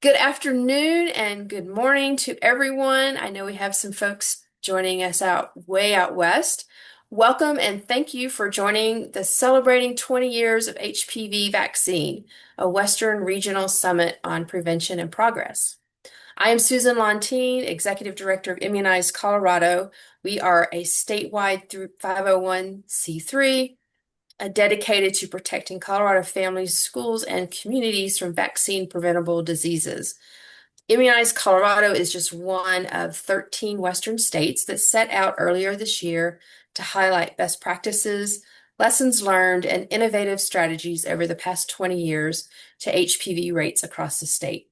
Good afternoon and good morning to everyone. I know we have some folks joining us way out west. Welcome and thank you for joining the Celebrating 20 Years of HPV Vaccine, a Western Regional Summit on Prevention and Progress. I am Susan Lontine, Executive Director of Immunize Colorado. We are a statewide through 501c3 dedicated to protecting Colorado families, schools, and communities from vaccine-preventable diseases. Immunize Colorado is just one of 13 Western states that set out earlier this year to highlight best practices, lessons learned, and innovative strategies over the past 20 years to HPV rates across the state.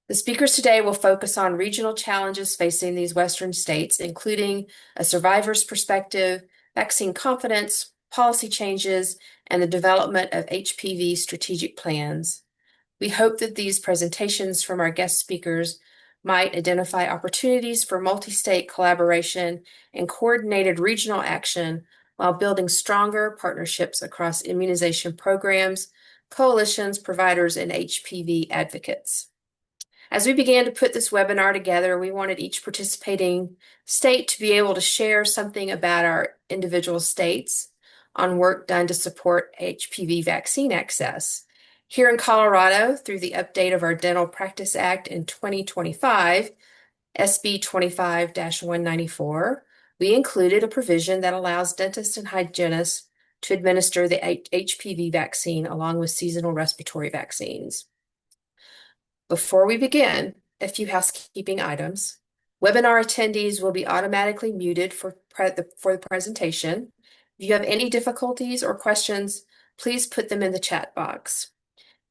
The speakers today will focus on regional challenges facing these Western states, including a survivor's perspective, vaccine confidence, policy changes, and the development of HPV strategic plans. We hope that these presentations from our guest speakers might identify opportunities for multi-state collaboration and coordinated regional action while building stronger partnerships across immunization programs, coalitions, providers, and HPV advocates. As we began to put this webinar together, we wanted each participating state to be able to share something about our individual states on work done to support HPV vaccine access. Here in Colorado, through the update of our Dental Practice Act in 2025, SB 25-194, we included a provision that allows dentists and hygienists to administer the HPV vaccine along with seasonal respiratory vaccines. Before we begin, a few housekeeping items. Webinar attendees will be automatically muted for the presentation. If you have any difficulties or questions, please put them in the chat box.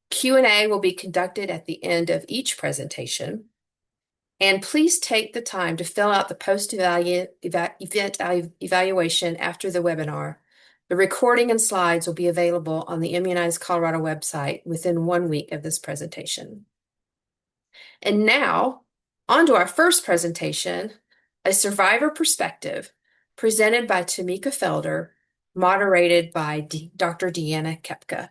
Q&A will be conducted at the end of each presentation. And please take the time to fill out the post-event evaluation after the webinar. The recording and slides will be available on the Immunize Colorado website within 1 week of this presentation. And now, on to our first presentation, a survivor perspective, presented by Tamika Felder, moderated by Dr. Deanna Kepka.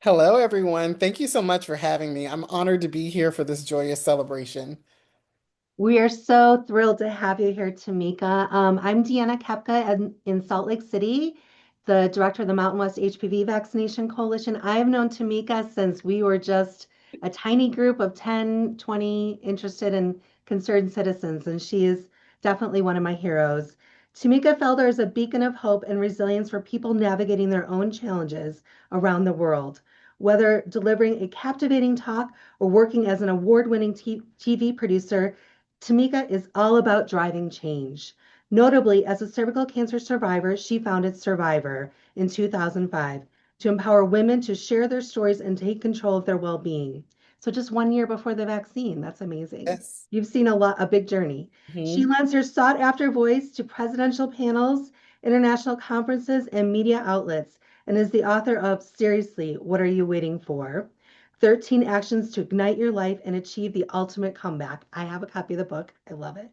Hello, everyone. Thank you so much for having me. I'm honored to be here for this joyous celebration. We are so thrilled to have you here, Tamika. I'm Deanna Kepka in Salt Lake City, the director of the Mountain West HPV Vaccination Coalition. I have known Tamika since we were just a tiny group of 10, 20 interested and concerned citizens, and she is definitely one of my heroes. Tamika Felder is a beacon of hope and resilience for people navigating their own challenges around the world. Whether delivering a captivating talk or working as an award-winning TV producer, Tamika is all about driving change. Notably, as a cervical cancer survivor, she founded Survivor in 2005 to empower women to share their stories and take control of their well-being. So just 1 year before the vaccine, that's amazing. Yes. You've seen a big journey. She Mhm. lends her sought-after voice to presidential panels, international conferences, and media outlets, and is the author of Seriously, What Are You Waiting For? 13 Actions to Ignite Your Life and Achieve the Ultimate Comeback. I have a copy of the book. I love it.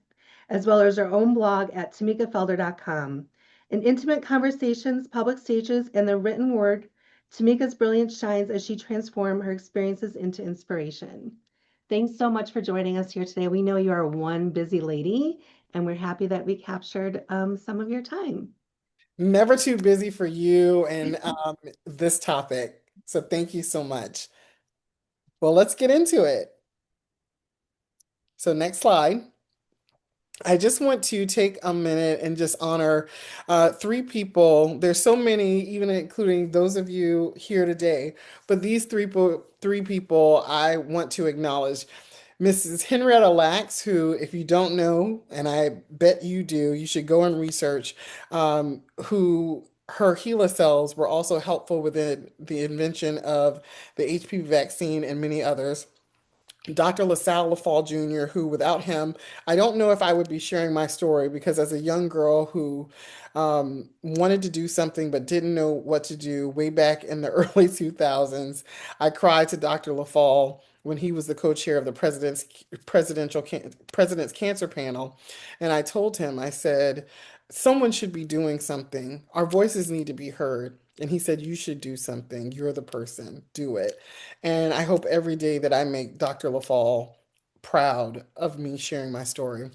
As well as our own blog at tamikafelder.com. In intimate conversations, public stages, and the written word, Tamika's brilliance shines as she transforms her experiences into inspiration. Thanks so much for joining us here today. We know you are one busy lady, and we're happy that we captured some of your time. Never too busy for you and this topic. So thank you so much. Well, let's get into it. So next slide. I just want to take a minute and just honor three people. There's so many, even including those of you here today, but these three people I want to acknowledge. Mrs. Henrietta Lacks, who, if you don't know, and I bet you do, you should go and research, who her HeLa cells were also helpful within the invention of the HPV vaccine and many others. Dr. LaSalle LaFall Jr., who without him, I don't know if I would be sharing my story because as a young girl who wanted to do something but didn't know what to do way back in the early 2000s, I cried to Dr. LaFall when he was the co-chair of the president's cancer panel, and I told him, I said, someone should be doing something. Our voices need to be heard. And he said, you should do something. You're the person. Do it. And I hope every day that I make Dr. LaFall proud of me sharing my story.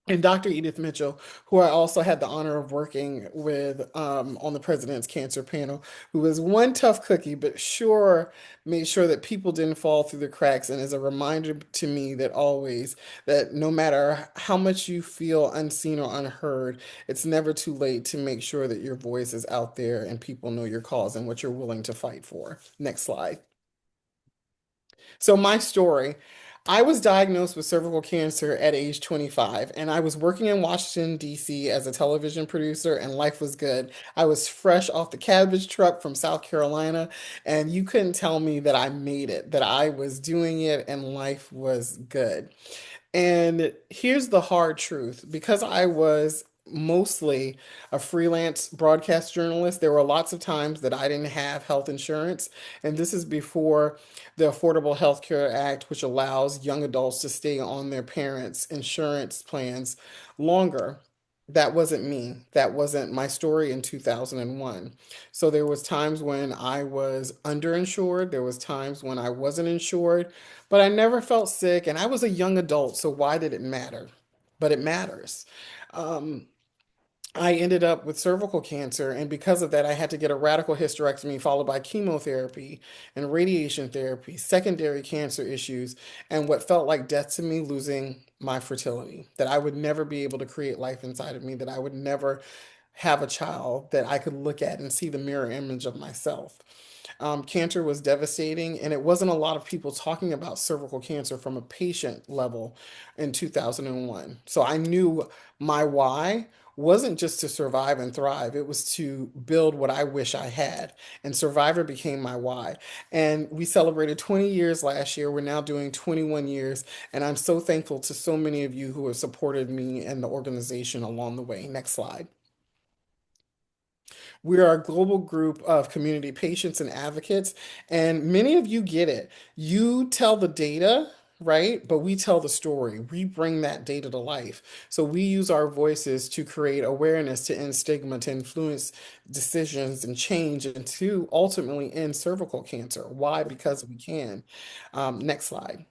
And Dr. Edith Mitchell, who I also had the honor of working with on the President's Cancer Panel, who was one tough cookie, but sure made sure that people didn't fall through the cracks, and is a reminder to me that always, that no matter how much you feel unseen or unheard, it's never too late to make sure that your voice is out there and people know your cause and what you're willing to fight for. Next slide. So my story, I was diagnosed with cervical cancer at age 25, and I was working in Washington, D.C. as a television producer, and life was good. I was fresh off the cabbage truck from South Carolina, and you couldn't tell me that I made it, that I was doing it, and life was good. And here's the hard truth, because I was mostly a freelance broadcast journalist, there were lots of times that I didn't have health insurance. And this is before the Affordable Health Care Act, which allows young adults to stay on their parents' insurance plans longer. That wasn't me. That wasn't my story in 2001. So there was times when I was underinsured, there was times when I wasn't insured, but I never felt sick, and I was a young adult, so why did it matter? But it matters. Um, I ended up with cervical cancer, and because of that, I had to get a radical hysterectomy followed by chemotherapy and radiation therapy, secondary cancer issues, and what felt like death to me, losing my fertility. That I would never be able to create life inside of me, that I would never have a child that I could look at and see the mirror image of myself. Cancer was devastating, and it wasn't a lot of people talking about cervical cancer from a patient level in 2001. So I knew my why wasn't just to survive and thrive, it was to build what I wish I had. And Survivor became my why. And we celebrated 20 years last year. We're now doing 21 years. And I'm so thankful to so many of you who have supported me and the organization along the way. Next slide. We are a global group of community patients and advocates, and many of you get it. You tell the data, right? But we tell the story. We bring that data to life. So we use our voices to create awareness, to end stigma, to influence decisions and change, and to ultimately end cervical cancer. Why? Because we can. Next slide.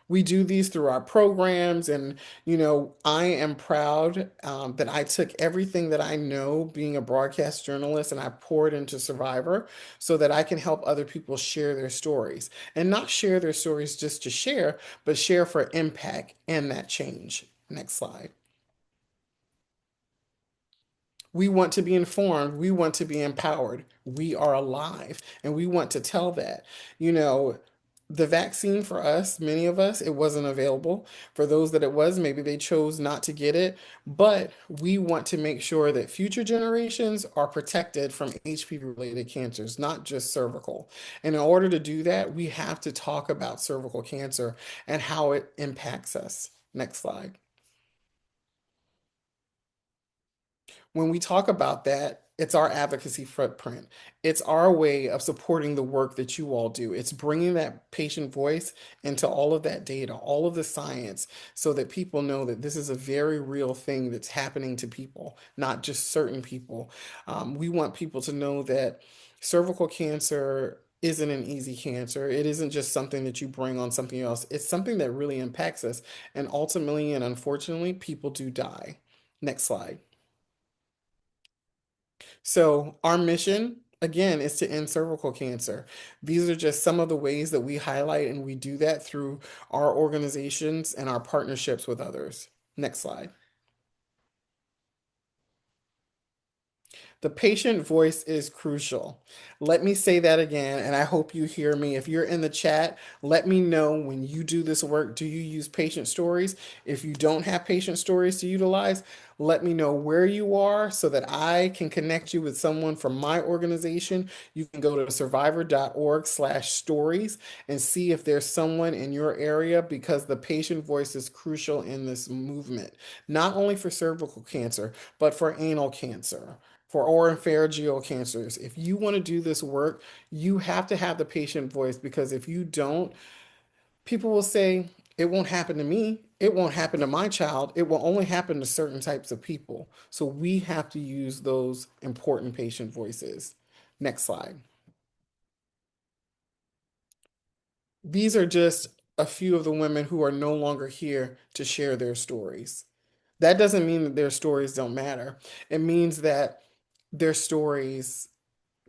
We do these through our programs, and I am proud that I took everything that I know being a broadcast journalist and I poured into Survivor so that I can help other people share their stories, and not share their stories just to share, but share for impact and that change. Next slide. We want to be informed. We want to be empowered. We are alive, and we want to tell that. You know, the vaccine for us, many of us, it wasn't available. For those that it was, maybe they chose not to get it. But we want to make sure that future generations are protected from HPV-related cancers, not just cervical. And in order to do that, we have to talk about cervical cancer and how it impacts us. Next slide. When we talk about that, it's our advocacy footprint. It's our way of supporting the work that you all do. It's bringing that patient voice into all of that data, all of the science, so that people know that this is a very real thing that's happening to people, not just certain people. We want people to know that cervical cancer isn't an easy cancer. It isn't just something that you bring on something else. It's something that really impacts us. And ultimately and unfortunately, people do die. Next slide. So, our mission, again, is to end cervical cancer. These are just some of the ways that we highlight, and we do that through our organizations and our partnerships with others. Next slide. The patient voice is crucial. Let me say that again, and I hope you hear me. If you're in the chat, let me know when you do this work. Do you use patient stories? If you don't have patient stories to utilize, let me know where you are so that I can connect you with someone from my organization. You can go to survivor.org/stories and see if there's someone in your area, because the patient voice is crucial in this movement, not only for cervical cancer, but for anal cancer, for oropharyngeal cancers. If you want to do this work, you have to have the patient voice, because if you don't, people will say, it won't happen to me. It won't happen to my child. It will only happen to certain types of people. So we have to use those important patient voices. Next slide. These are just a few of the women who are no longer here to share their stories. That doesn't mean that their stories don't matter. It means that their stories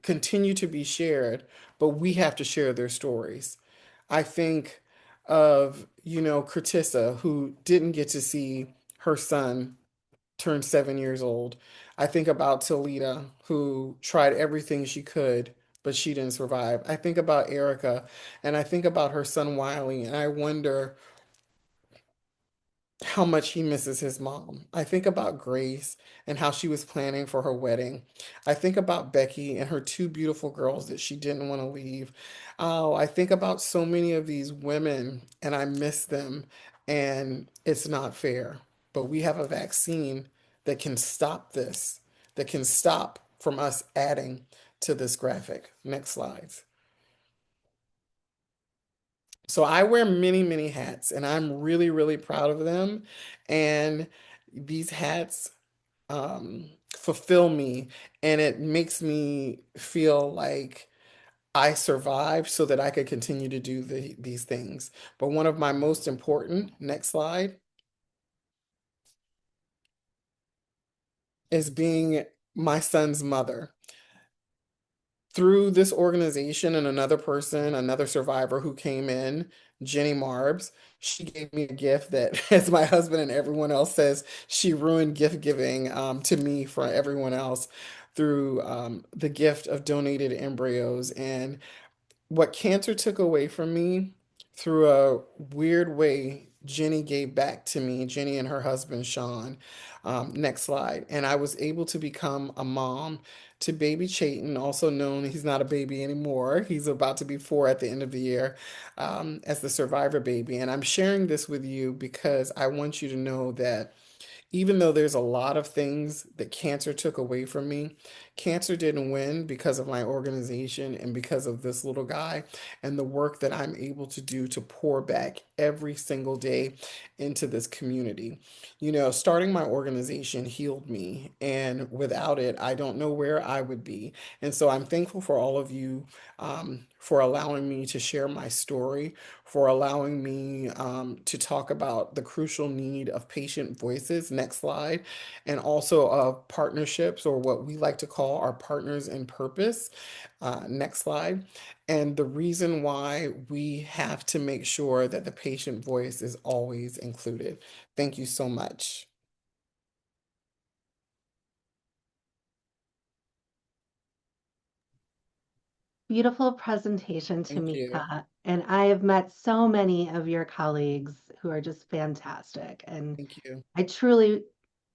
continue to be shared, but we have to share their stories. I think of, Curtissa, who didn't get to see her son turn 7 years old. I think about Talita, who tried everything she could, but she didn't survive. I think about Erica, and I think about her son Wiley, and I wonder how much he misses his mom. I think about Grace and how she was planning for her wedding. I think about Becky and her two beautiful girls that she didn't want to leave. Oh, I think about so many of these women and I miss them, and it's not fair. But we have a vaccine that can stop this, that can stop from us adding to this graphic. Next slides. So I wear many, many hats, and I'm really, really proud of them. And these hats fulfill me, and it makes me feel like I survived so that I could continue to do these things. But one of my most important, next slide, is being my son's mother. Through this organization and another person, another survivor who came in, Jenny Marbs, she gave me a gift that, as my husband and everyone else says, she ruined gift giving to me for everyone else through the gift of donated embryos. And what cancer took away from me, through a weird way, Jenny gave back to me, Jenny and her husband, Sean. Next slide. And I was able to become a mom to baby Chayton, also known, he's not a baby anymore. He's about to be 4 at the end of the year, as the survivor baby. And I'm sharing this with you because I want you to know that even though there's a lot of things that cancer took away from me, cancer didn't win because of my organization and because of this little guy and the work that I'm able to do to pour back every single day into this community. Starting my organization healed me, and without it, I don't know where I would be. And so I'm thankful for all of you, for allowing me to share my story, for allowing me to talk about the crucial need of patient voices. Next slide. And also of partnerships, or what we like to call our partners in purpose. Next slide. And the reason why we have to make sure that the patient voice is always included. Thank you so much. Beautiful presentation, Thank you. Tamika. And I have met so many of your colleagues who are just fantastic. And Thank you. I truly,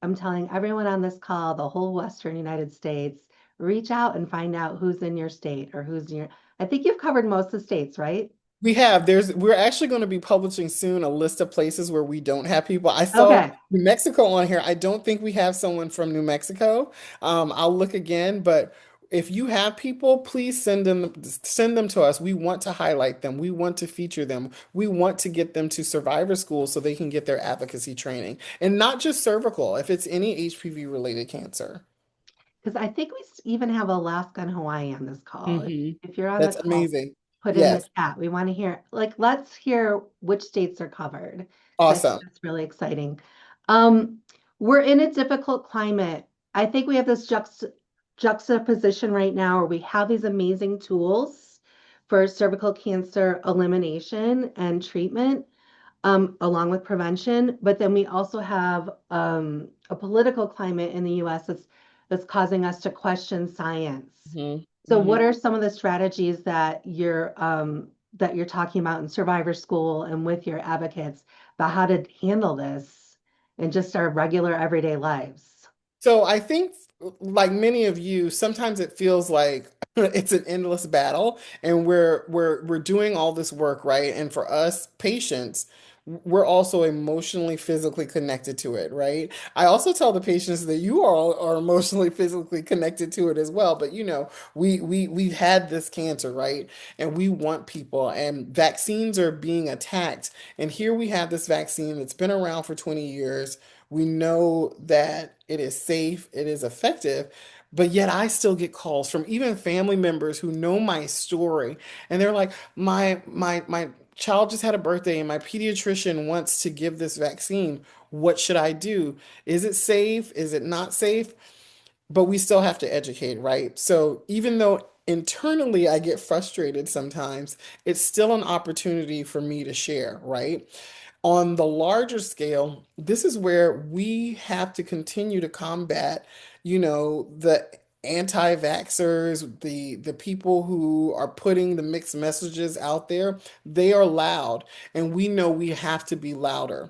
I'm telling everyone on this call, the whole Western United States, reach out and find out who's in your state or who's in your, I think you've covered most of the states, right? We're actually going to be publishing soon a list of places where we don't have people. I saw Okay. New Mexico on here. I don't think we have someone from New Mexico. I'll look again, but if you have people, please send them to us. We want to highlight them. We want to feature them. We want to get them to survivor school so they can get their advocacy training. And not just cervical, if it's any HPV related cancer. Because I think we even have Alaska and Hawaii on this call. Hmm. If you're on the That's call, amazing. put in the Yes. chat. We want to hear, like, let's hear which states are covered, because I think Awesome. that's really exciting. Um, we're in a difficult climate. I think we have this juxtaposition right now where we have these amazing tools for cervical cancer elimination and treatment, along with prevention. But then we also have a political climate in the US that's causing us to question science. Hmm. So Hmm. what are some of the strategies that you're talking about in survivor school and with your advocates about how to handle this in just our regular everyday lives? So I think, like many of you, sometimes it feels like it's an endless battle, and we're doing all this work, right? And for us patients, we're also emotionally, physically connected to it, right? I also tell the patients that you all are emotionally, physically connected to it as well. But we've had this cancer, right? And we want people, and vaccines are being attacked. And here we have this vaccine that's been around for 20 years. We know that it is safe, it is effective, but yet I still get calls from even family members who know my story, and they're like, my child just had a birthday and my pediatrician wants to give this vaccine. What should I do? Is it safe? Is it not safe? But we still have to educate, right? So even though internally I get frustrated sometimes, it's still an opportunity for me to share, right? On the larger scale, this is where we have to continue to combat, the anti-vaxxers, the people who are putting the mixed messages out there. They are loud, and we know we have to be louder.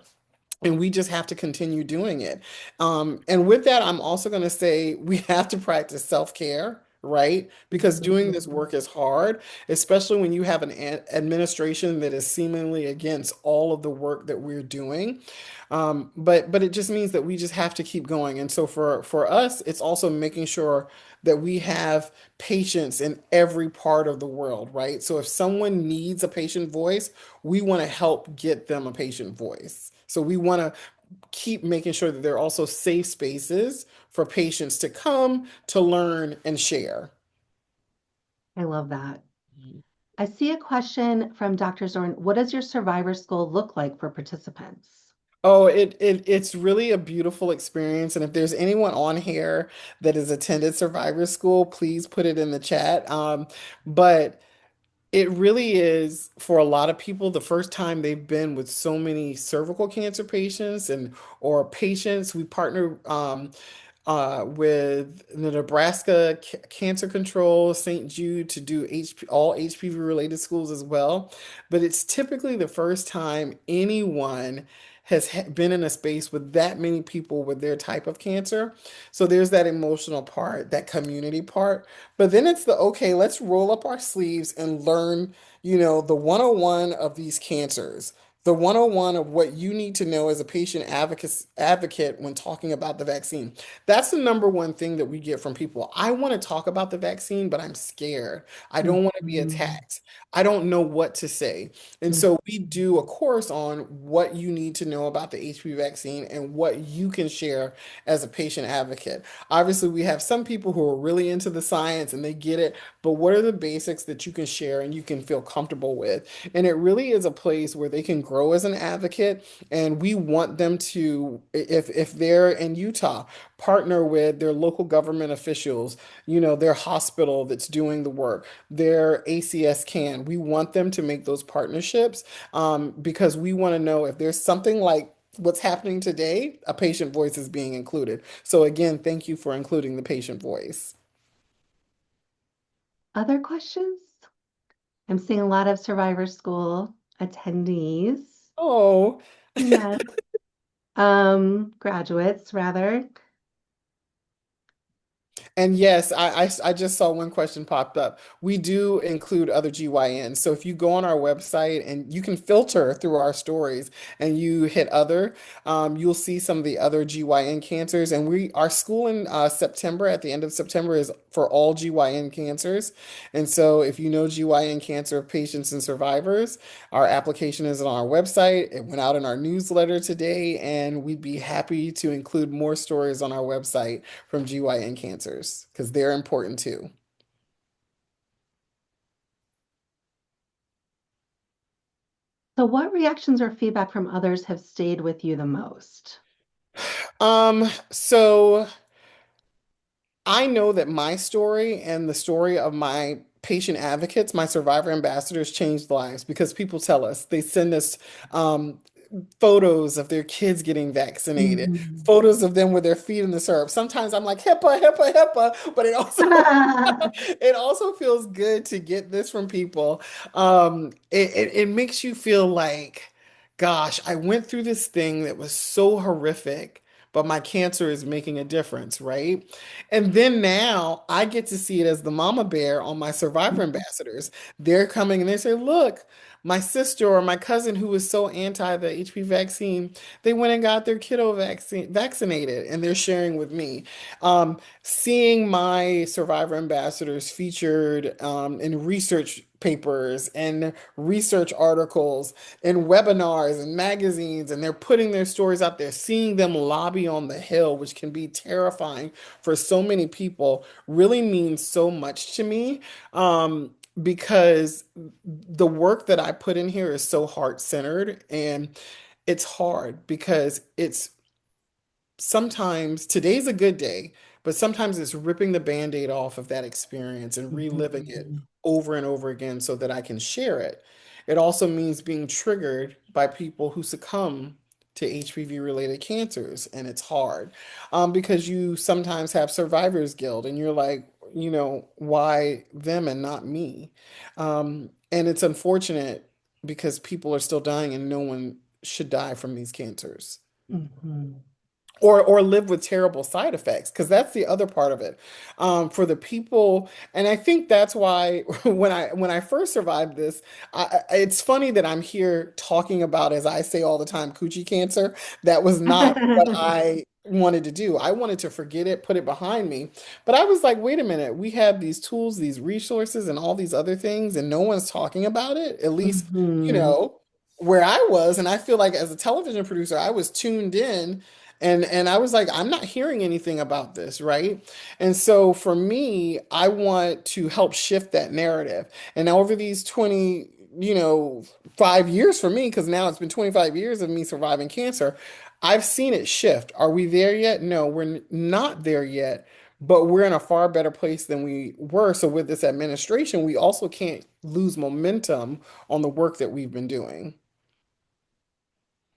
And we just have to continue doing it. And with that, I'm also going to say we have to practice self-care, right? Because doing this work is hard, especially when you have an administration that is seemingly against all of the work that we're doing. But it just means that we just have to keep going. And so for us, it's also making sure that we have patients in every part of the world, right? So if someone needs a patient voice, we want to help get them a patient voice. So we want to keep making sure that there are also safe spaces for patients to come to learn and share. I love that. I see a question from Dr. Zorn. What does your survivor school look like for participants? Oh, it's really a beautiful experience. And if there's anyone on here that has attended Survivor School, please put it in the chat. But it really is for a lot of people the first time they've been with so many cervical cancer patients and or patients. We partner with the Nebraska Cancer Control, St. Jude to do all HPV related schools as well. But it's typically the first time anyone has been in a space with that many people with their type of cancer. So there's that emotional part, that community part. But then it's the okay, let's roll up our sleeves and learn, the 101 of these cancers. The 101 of what you need to know as a patient advocate when talking about the vaccine. That's the number one thing that we get from people. I want to talk about the vaccine, but I'm scared. I don't want to be Mhm. attacked. I don't know what to say. And so we do a course on what you need to know about the HPV vaccine and what you can share as a patient advocate. Obviously, we have some people who are really into the science and they get it, but what are the basics that you can share and you can feel comfortable with? And it really is a place where they can grow as an advocate. And we want them to, if they're in Utah, partner with their local government officials, their hospital that's doing the work, their ACS can. We want them to make those partnerships because we want to know if there's something like what's happening today, a patient voice is being included. So again, thank you for including the patient voice. Other questions? I'm seeing a lot of Survivor School attendees. Oh, Yes. Graduates rather. and yes, I just saw one question popped up. We do include other GYNs. So if you go on our website and you can filter through our stories and you hit other, you'll see some of the other GYN cancers. And our school in September, at the end of September, is for all GYN cancers. And so if you know GYN cancer patients and survivors, our application is on our website. It went out in our newsletter today, and we'd be happy to include more stories on our website from GYN cancers because they're important too. So what reactions or feedback from others have stayed with you the most? So I know that my story and the story of my patient advocates, my survivor ambassadors, changed lives because people tell us, they send us um, photos of their kids getting vaccinated, Mhm. photos of them with their feet in the syrup. Sometimes I'm like, HIPAA, HIPAA, HIPAA, but it also it also feels good to get this from people. It makes you feel like, gosh, I went through this thing that was so horrific, but my cancer is making a difference, right? And then now I get to see it as the mama bear on my survivor ambassadors. They're coming and they say, look, my sister or my cousin who was so anti the HPV vaccine, they went and got their kiddo vaccinated and they're sharing with me. Seeing my survivor ambassadors featured in research papers and research articles and webinars and magazines, and they're putting their stories out there, seeing them lobby on the Hill, which can be terrifying for so many people, really means so much to me. Because the work that I put in here is so heart-centered, and it's hard because it's sometimes today's a good day, but sometimes it's ripping the band-aid off of that experience and reliving it Mhm. over and over again so that I can share it. It also means being triggered by people who succumb to HPV related cancers, and it's hard because you sometimes have survivor's guilt, and you're like, why them and not me? And it's unfortunate because people are still dying, and no one should die from these cancers Mhm. or live with terrible side effects, because that's the other part of it for the people. And I think that's why when I first survived this, it's funny that I'm here talking about, as I say all the time, coochie cancer. That was not what I wanted to do. I wanted to forget it, put it behind me. But I was like, wait a minute, we have these tools, these resources, and all these other things, and no one's talking about it, at least you Mhm. know where I was. And I feel like as a television producer, I was tuned in, and I was like, I'm not hearing anything about this, right? And so for me, I want to help shift that narrative. And now over these 20, 5 years for me, because now it's been 25 years of me surviving cancer, I've seen it shift. Are we there yet? No, we're not there yet, but we're in a far better place than we were. So with this administration, we also can't lose momentum on the work that we've been doing.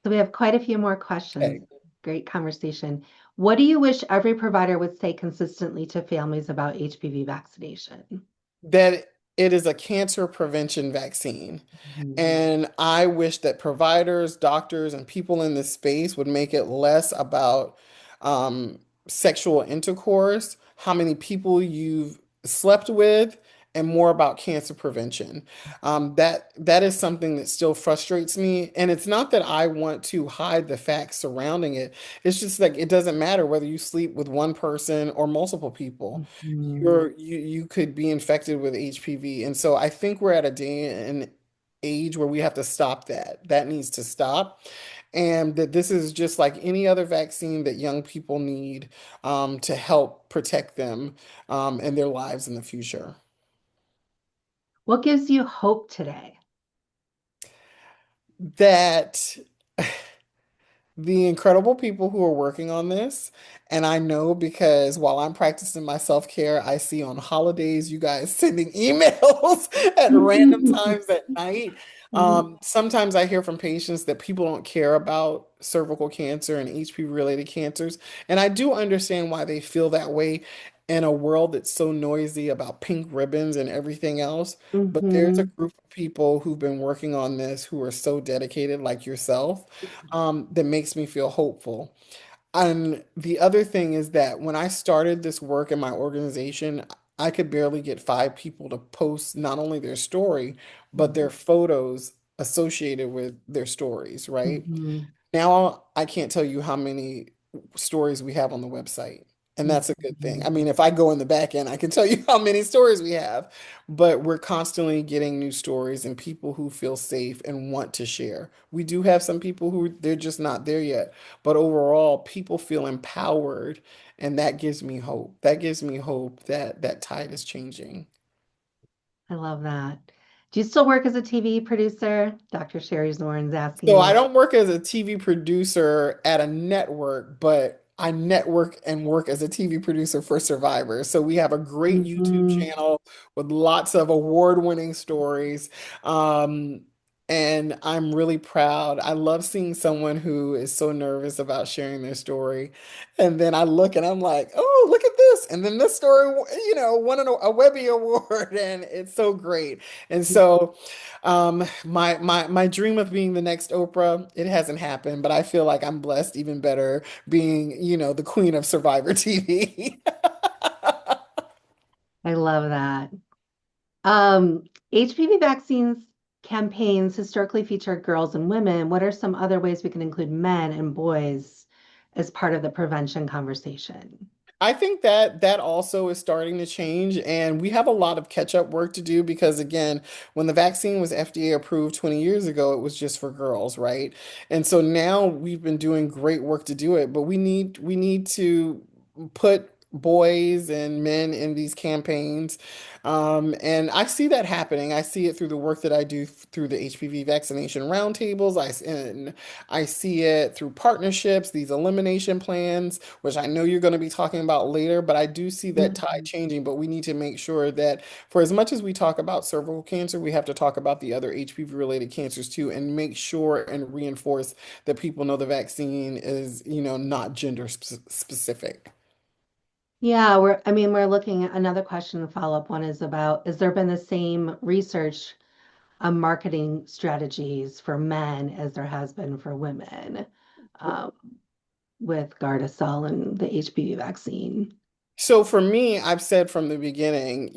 So we have quite a few more questions. Okay. Great conversation. What do you wish every provider would say consistently to families about HPV vaccination? That it is a cancer prevention vaccine. Mhm. And I wish that providers, doctors, and people in this space would make it less about um, sexual intercourse, how many people you've slept with, and more about cancer prevention. That is something that still frustrates me. And it's not that I want to hide the facts surrounding it. It's just like it doesn't matter whether you sleep with one person or multiple people. Mhm. You could be infected with HPV. And so I think we're at a day and age where we have to stop that. That needs to stop. And that this is just like any other vaccine that young people need to help protect them and their lives in the future. What gives you hope today? That the incredible people who are working on this. And I know because while I'm practicing my self-care, I see on holidays you guys sending emails at random times at night. Sometimes I hear from patients that people don't care about cervical cancer and HPV related cancers. And I do understand why they feel that way in a world that's so noisy about pink ribbons and everything else. But there's a Mhm. group of people who've been working on this who are so dedicated, like yourself, that makes me feel hopeful. And the other thing is that when I started this work in my organization, I could barely get five people to post not only their story, but their photos associated with their stories, right? Mhm. Now I can't tell you how many stories we have on the website. And that's a good thing. I Mhm. mean, if I go in the back end, I can tell you how many stories we have, but we're constantly getting new stories and people who feel safe and want to share. We do have some people who they're just not there yet, but overall, people feel empowered, and that gives me hope. That gives me hope that that tide is changing. I love that. Do you still work as a TV producer? Dr. Sherry Zorn's asking So I you. don't work as a TV producer at a network, but I network and work as a TV producer for Survivor. So we have a great YouTube Mhm. channel with lots of award-winning stories. Um, and I'm really proud. I love seeing someone who is so nervous about sharing their story. And then I look and I'm like, oh, look at this. And then this story, won a Webby Award, and it's so great. And so, my dream of being the next Oprah, it hasn't happened, but I feel like I'm blessed even better being, the queen of Survivor TV. I love that. Um, HPV vaccines campaigns historically feature girls and women. What are some other ways we can include men and boys as part of the prevention conversation? I think that that also is starting to change, and we have a lot of catch-up work to do because, again, when the vaccine was FDA approved 20 years ago, it was just for girls, right? And so now we've been doing great work to do it, but we need to put boys and men in these campaigns. And I see that happening. I see it through the work that I do through the HPV vaccination roundtables. And I see it through partnerships, these elimination plans, which I know you're going to be talking about later, but I do see that tide Mhm. changing. But we need to make sure that for as much as we talk about cervical cancer, we have to talk about the other HPV related cancers too, and make sure and reinforce that people know the vaccine is, not gender specific. Yeah, we're looking at another question, follow-up one is about, has there been the same research on marketing strategies for men as there has been for women um, with Gardasil and the HPV vaccine? So for me, I've said from the beginning,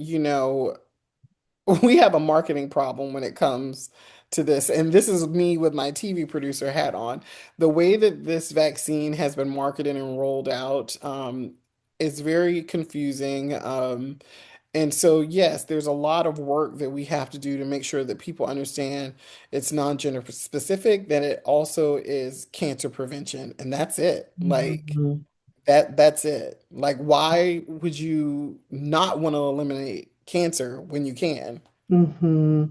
we have a marketing problem when it comes to this. And this is me with my TV producer hat on. The way that this vaccine has been marketed and rolled out, is very confusing. And so, yes, there's a lot of work that we have to do to make sure that people understand it's non-gender specific, that it also is cancer prevention, and that's it. Like Mhm. that's it. Like, why would you not want to eliminate cancer when you can? Hmm.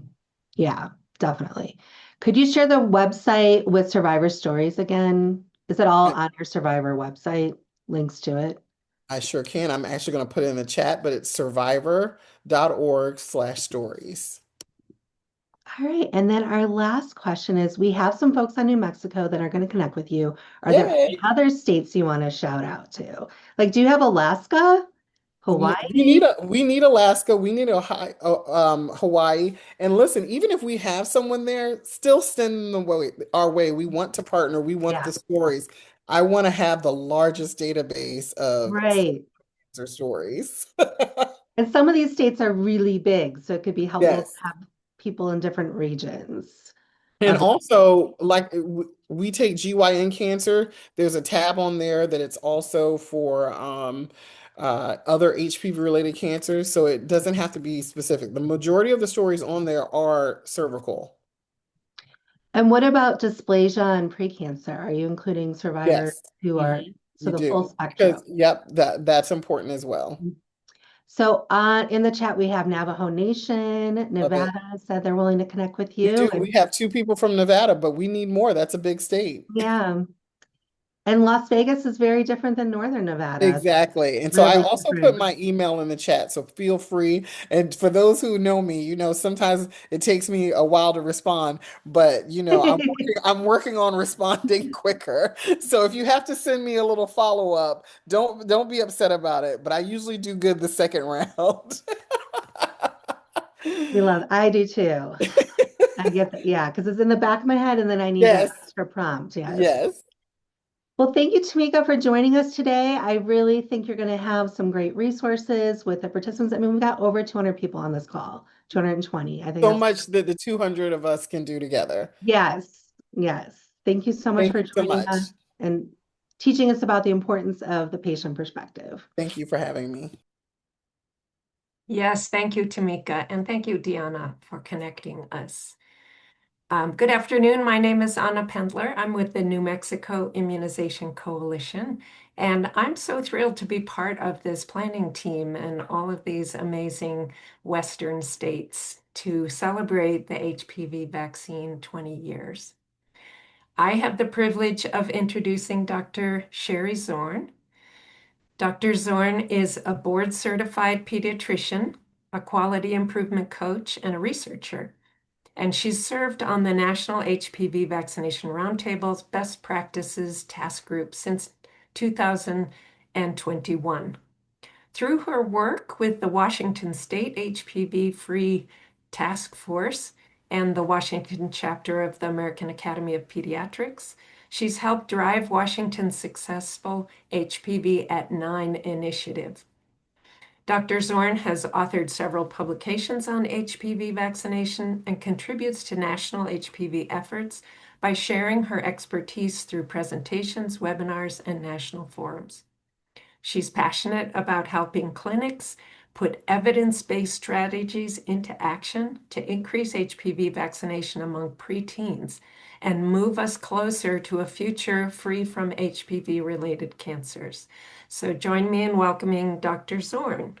Yeah, definitely. Could you share the website with survivor stories again? Is it all I, on your survivor website? Links to it? I sure can. I'm actually going to put it in the chat, but it's survivor.org/stories. All right. And then our last question is, we have some folks on New Mexico that are going to connect with you. Are there any Yay. other states you want to shout out to? Like, do you have Alaska, Hawaii? We need Alaska. We need Hawaii. And listen, even if we have someone there, still send them our way. We want to partner. We want Yeah, the stories. I want to have the largest database of right. cancer stories. And some of these states are really big, so it could be helpful to Yes. have people in different regions And of the also, like we take GYN cancer, there's a tab on there that it's also for other HPV related cancers, so it doesn't have to be specific. The majority of the stories on there are cervical. And what about dysplasia and precancer? Are you including survivors Yes, who are so we the full do. spectrum? Because, yep, that's important as well. So in the chat we have Navajo Nation, Love it. Nevada said they're willing to connect with We you, do. We and have two people from Nevada, but we need more. That's a big state. yeah, and Las Vegas is very different than Northern Nevada. Exactly. And so I Really also put different. my email in the chat, so feel free. And for those who know me, sometimes it takes me a while to respond, but I'm working on responding quicker. So if you have to send me a little follow-up, don't be upset about it, but I usually do good the second round. I do too. I get that, yeah, because it's in the back of my head and then I need that Yes. extra prompt. Yes. Yes. Well, thank you, Tamika, for joining us today. I really think you're going to have some great resources with the participants. I mean, we've got over 200 people on this call, 220. I think So that's, much that the 200 of us can do together. yes, yes. Thank you so much Thank for you so joining much. us and teaching us about the importance of the patient perspective. Thank you for having me. Yes, thank you, Tamika, and thank you, Deanna, for connecting us. Good afternoon. My name is Anna Pendler. I'm with the New Mexico Immunization Coalition, and I'm so thrilled to be part of this planning team and all of these amazing Western states to celebrate the HPV vaccine 20 years. I have the privilege of introducing Dr. Sherry Zorn. Dr. Zorn is a board certified pediatrician, a quality improvement coach, and a researcher. And she's served on the National HPV Vaccination Roundtable's Best Practices Task Group since 2021. Through her work with the Washington State HPV-Free Task Force and the Washington chapter of the American Academy of Pediatrics, she's helped drive Washington's successful HPV at 9 initiative. Dr. Zorn has authored several publications on HPV vaccination and contributes to national HPV efforts by sharing her expertise through presentations, webinars, and national forums. She's passionate about helping clinics put evidence-based strategies into action to increase HPV vaccination among preteens and move us closer to a future free from HPV-related cancers. So join me in welcoming Dr. Zorn.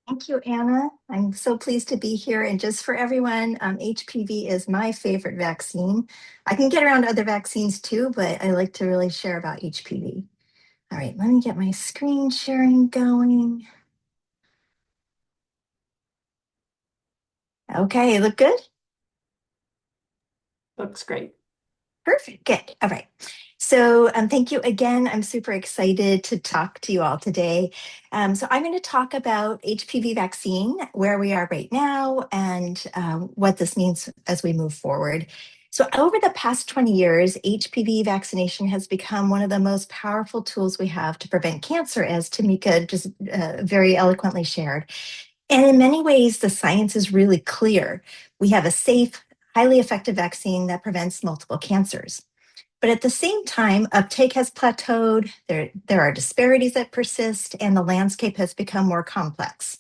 Thank you, Anna. I'm so pleased to be here. And just for everyone, HPV is my favorite vaccine. I can get around other vaccines too, but I like to really share about HPV. All right, let me get my screen sharing going. Okay, look good? Looks great. Perfect, good. All right. So thank you again. I'm super excited to talk to you all today. So I'm going to talk about HPV vaccine, where we are right now, and what this means as we move forward. So over the past 20 years, HPV vaccination has become one of the most powerful tools we have to prevent cancer, as Tamika just very eloquently shared. And in many ways, the science is really clear. We have a safe, highly effective vaccine that prevents multiple cancers. But at the same time, uptake has plateaued, there are disparities that persist, and the landscape has become more complex,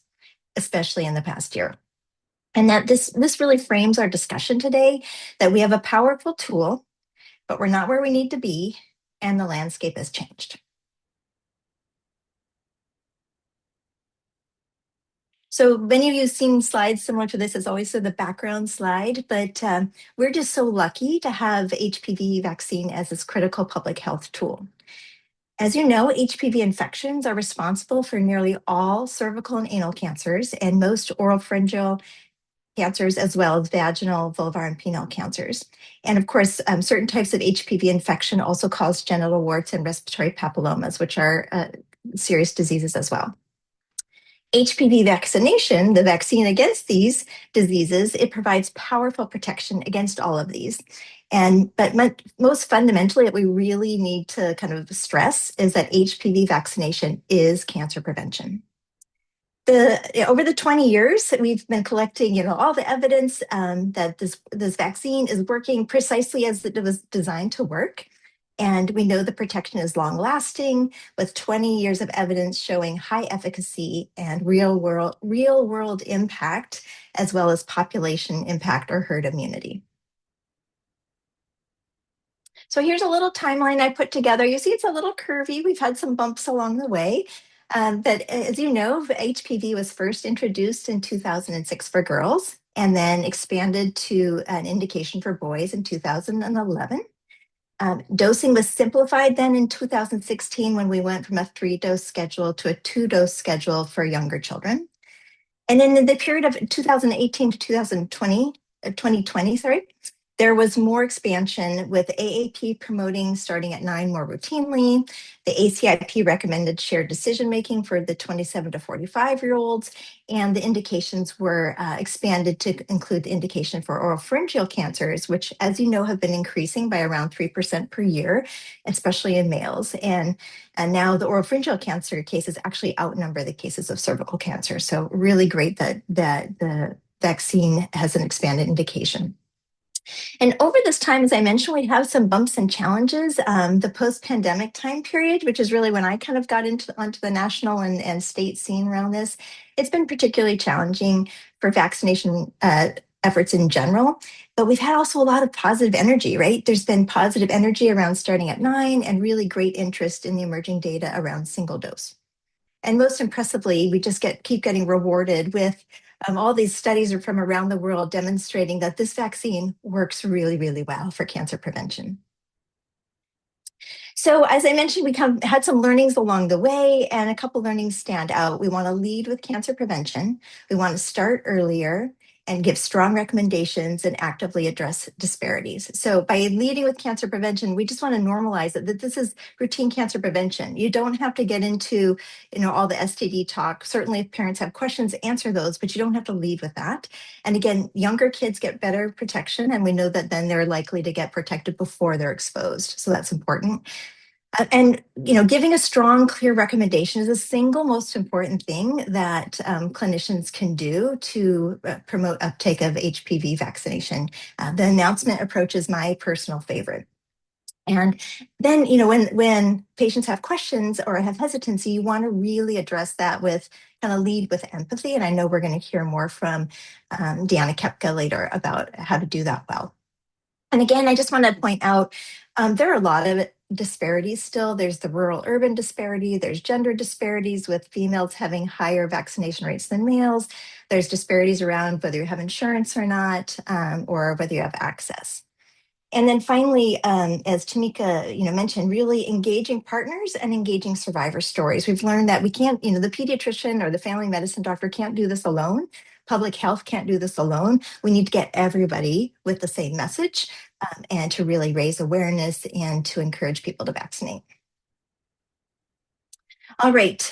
especially in the past year. And that this really frames our discussion today, that we have a powerful tool, but we're not where we need to be, and the landscape has changed. So many of you have seen slides similar to this. It's always the background slide, but we're just so lucky to have HPV vaccine as this critical public health tool. As you know, HPV infections are responsible for nearly all cervical and anal cancers and most oropharyngeal cancers, as well as vaginal, vulvar, and penile cancers. And of course, certain types of HPV infection also cause genital warts and respiratory papillomas, which are serious diseases as well. HPV vaccination, the vaccine against these diseases, it provides powerful protection against all of these. But most fundamentally, what we really need to kind of stress is that HPV vaccination is cancer prevention. Over the 20 years that we've been collecting, all the evidence that this vaccine is working precisely as it was designed to work. And we know the protection is long lasting, with 20 years of evidence showing high efficacy and real world impact, as well as population impact or herd immunity. So here's a little timeline I put together. You see it's a little curvy. We've had some bumps along the way. But as you know, HPV was first introduced in 2006 for girls and then expanded to an indication for boys in 2011. Dosing was simplified then in 2016 when we went from a 3-dose schedule to a 2-dose schedule for younger children. And in the period of 2018 to 2020, there was more expansion, with AAP promoting starting at 9 more routinely. The ACIP recommended shared decision-making for the 27 to 45-year-olds, and the indications were expanded to include the indication for oropharyngeal cancers, which, as you know, have been increasing by around 3% per year, especially in males. And now the oropharyngeal cancer cases actually outnumber the cases of cervical cancer. So really great that the vaccine has an expanded indication. And over this time, as I mentioned, we have some bumps and challenges. The post-pandemic time period, which is really when I kind of got onto the national and state scene around this, it's been particularly challenging for vaccination efforts in general. But we've had also a lot of positive energy, right? There's been positive energy around starting at 9 and really great interest in the emerging data around single dose. And most impressively, we just keep getting rewarded with all these studies are from around the world demonstrating that this vaccine works really, really well for cancer prevention. So as I mentioned, we had some learnings along the way, and a couple learnings stand out. We want to lead with cancer prevention. We want to start earlier, and give strong recommendations and actively address disparities. So by leading with cancer prevention, we just want to normalize it, that this is routine cancer prevention. You don't have to get into, all the STD talk. Certainly if parents have questions, answer those, but you don't have to lead with that. And again, younger kids get better protection, and we know that then they're likely to get protected before they're exposed. So that's important. And giving a strong, clear recommendation is the single most important thing that clinicians can do to promote uptake of HPV vaccination. The announcement approach is my personal favorite. And then, when patients have questions or have hesitancy, you want to really address that with kind of lead with empathy. And I know we're going to hear more from Deanna Kepka later about how to do that well. And again, I just want to point out there are a lot of disparities still. There's the rural-urban disparity. There's gender disparities with females having higher vaccination rates than males. There's disparities around whether you have insurance or not, or whether you have access. And then finally, as Tamika mentioned, really engaging partners and engaging survivor stories. We've learned that we can't, the pediatrician or the family medicine doctor can't do this alone. Public health can't do this alone. We need to get everybody with the same message and to really raise awareness and to encourage people to vaccinate. All right.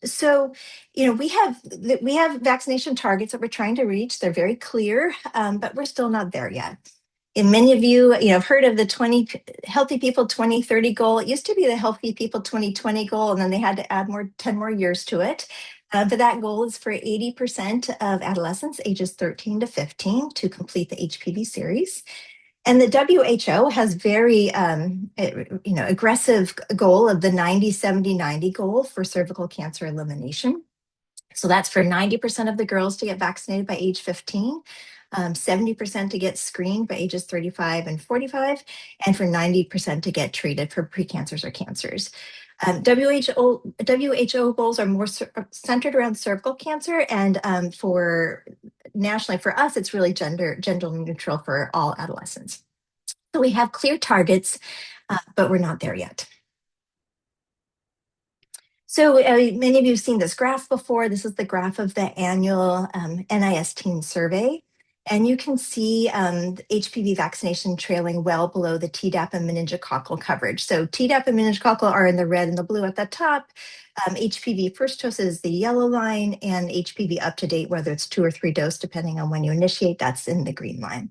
So, we have vaccination targets that we're trying to reach. They're very clear, but we're still not there yet. And many of you, have heard of the 20 Healthy People 2030 goal. It used to be the Healthy People 2020 goal, and then they had to add 10 more years to it. But that goal is for 80% of adolescents ages 13 to 15 to complete the HPV series. And the WHO has very, aggressive goal of the 90-70-90 goal for cervical cancer elimination. So that's for 90% of the girls to get vaccinated by age 15. 70% to get screened by ages 35 and 45, and for 90% to get treated for precancers or cancers. WHO goals are more centered around cervical cancer, and for nationally, for us, it's really gender neutral for all adolescents. So we have clear targets, but we're not there yet. So many of you have seen this graph before. This is the graph of the annual NIS teen survey. And you can see HPV vaccination trailing well below the Tdap and meningococcal coverage. So Tdap and meningococcal are in the red and the blue at the top. HPV first dose is the yellow line, and HPV up to date, whether it's 2 or 3 dose, depending on when you initiate, that's in the green line.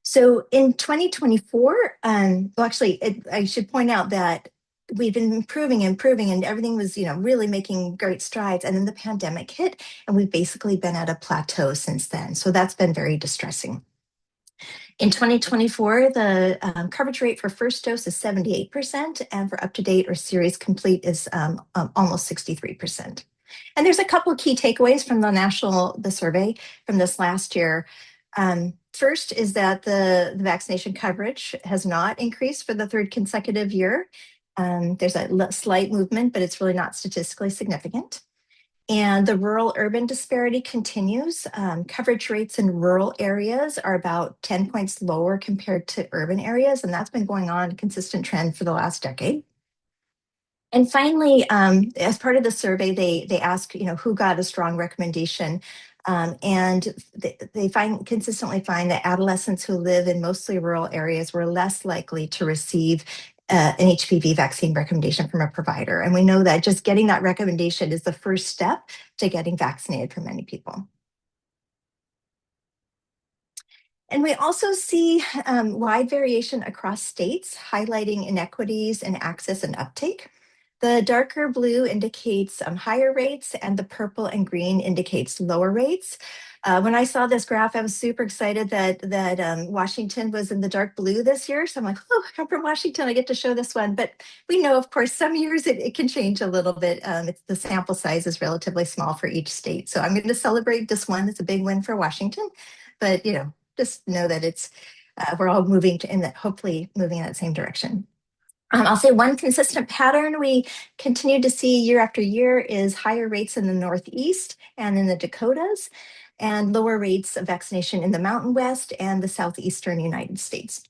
So in 2024, I should point out that we've been improving, and everything was, really making great strides. And then the pandemic hit, and we've basically been at a plateau since then. So that's been very distressing. In 2024, the coverage rate for first dose is 78%, and for up to date or series complete is almost 63%. And there's a couple of key takeaways from the survey from this last year. First is that the vaccination coverage has not increased for the 3rd consecutive year. There's a slight movement, but it's really not statistically significant. And the rural-urban disparity continues. Coverage rates in rural areas are about 10 points lower compared to urban areas, and that's been going on, a consistent trend for the last decade. And finally, as part of the survey, they ask, who got a strong recommendation. And they consistently find that adolescents who live in mostly rural areas were less likely to receive an HPV vaccine recommendation from a provider. And we know that just getting that recommendation is the first step to getting vaccinated for many people. And we also see wide variation across states, highlighting inequities in access and uptake. The darker blue indicates higher rates, and the purple and green indicates lower rates. When I saw this graph, I was super excited that Washington was in the dark blue this year. So I'm like, oh, I'm from Washington, I get to show this one. But we know, of course, some years it can change a little bit. The sample size is relatively small for each state. So I'm going to celebrate this one. It's a big win for Washington. But, just know that we're all hopefully moving in that same direction. I'll say one consistent pattern we continue to see year after year is higher rates in the Northeast and in the Dakotas, and lower rates of vaccination in the Mountain West and the Southeastern United States.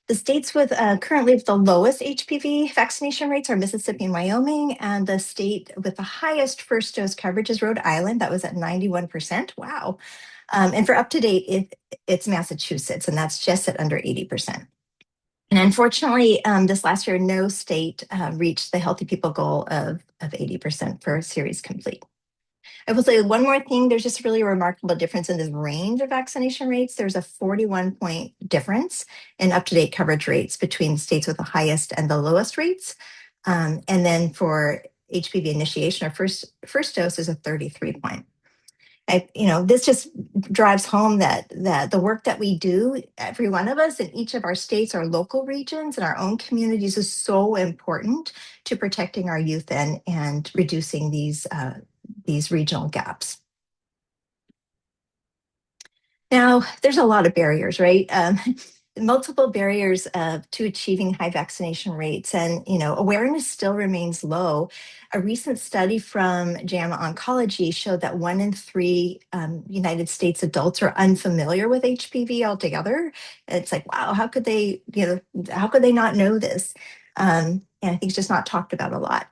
The states with currently with the lowest HPV vaccination rates are Mississippi and Wyoming, and the state with the highest first dose coverage is Rhode Island. That was at 91%. Wow. And for up to date, it's Massachusetts, and that's just at under 80%. And unfortunately, this last year, no state reached the healthy people goal of 80% for series complete. I will say one more thing. There's just really a remarkable difference in this range of vaccination rates. There's a 41-point difference in up-to-date coverage rates between states with the highest and the lowest rates. And then for HPV initiation or first dose is a 33-point. This just drives home that the work that we do, every one of us in each of our states, our local regions, and our own communities is so important to protecting our youth and reducing these regional gaps. Now, there's a lot of barriers, right? Multiple barriers to achieving high vaccination rates, and awareness still remains low. A recent study from JAMA Oncology showed that 1 in 3 United States adults are unfamiliar with HPV altogether. It's like, wow, how could they not know this? And I think it's just not talked about a lot.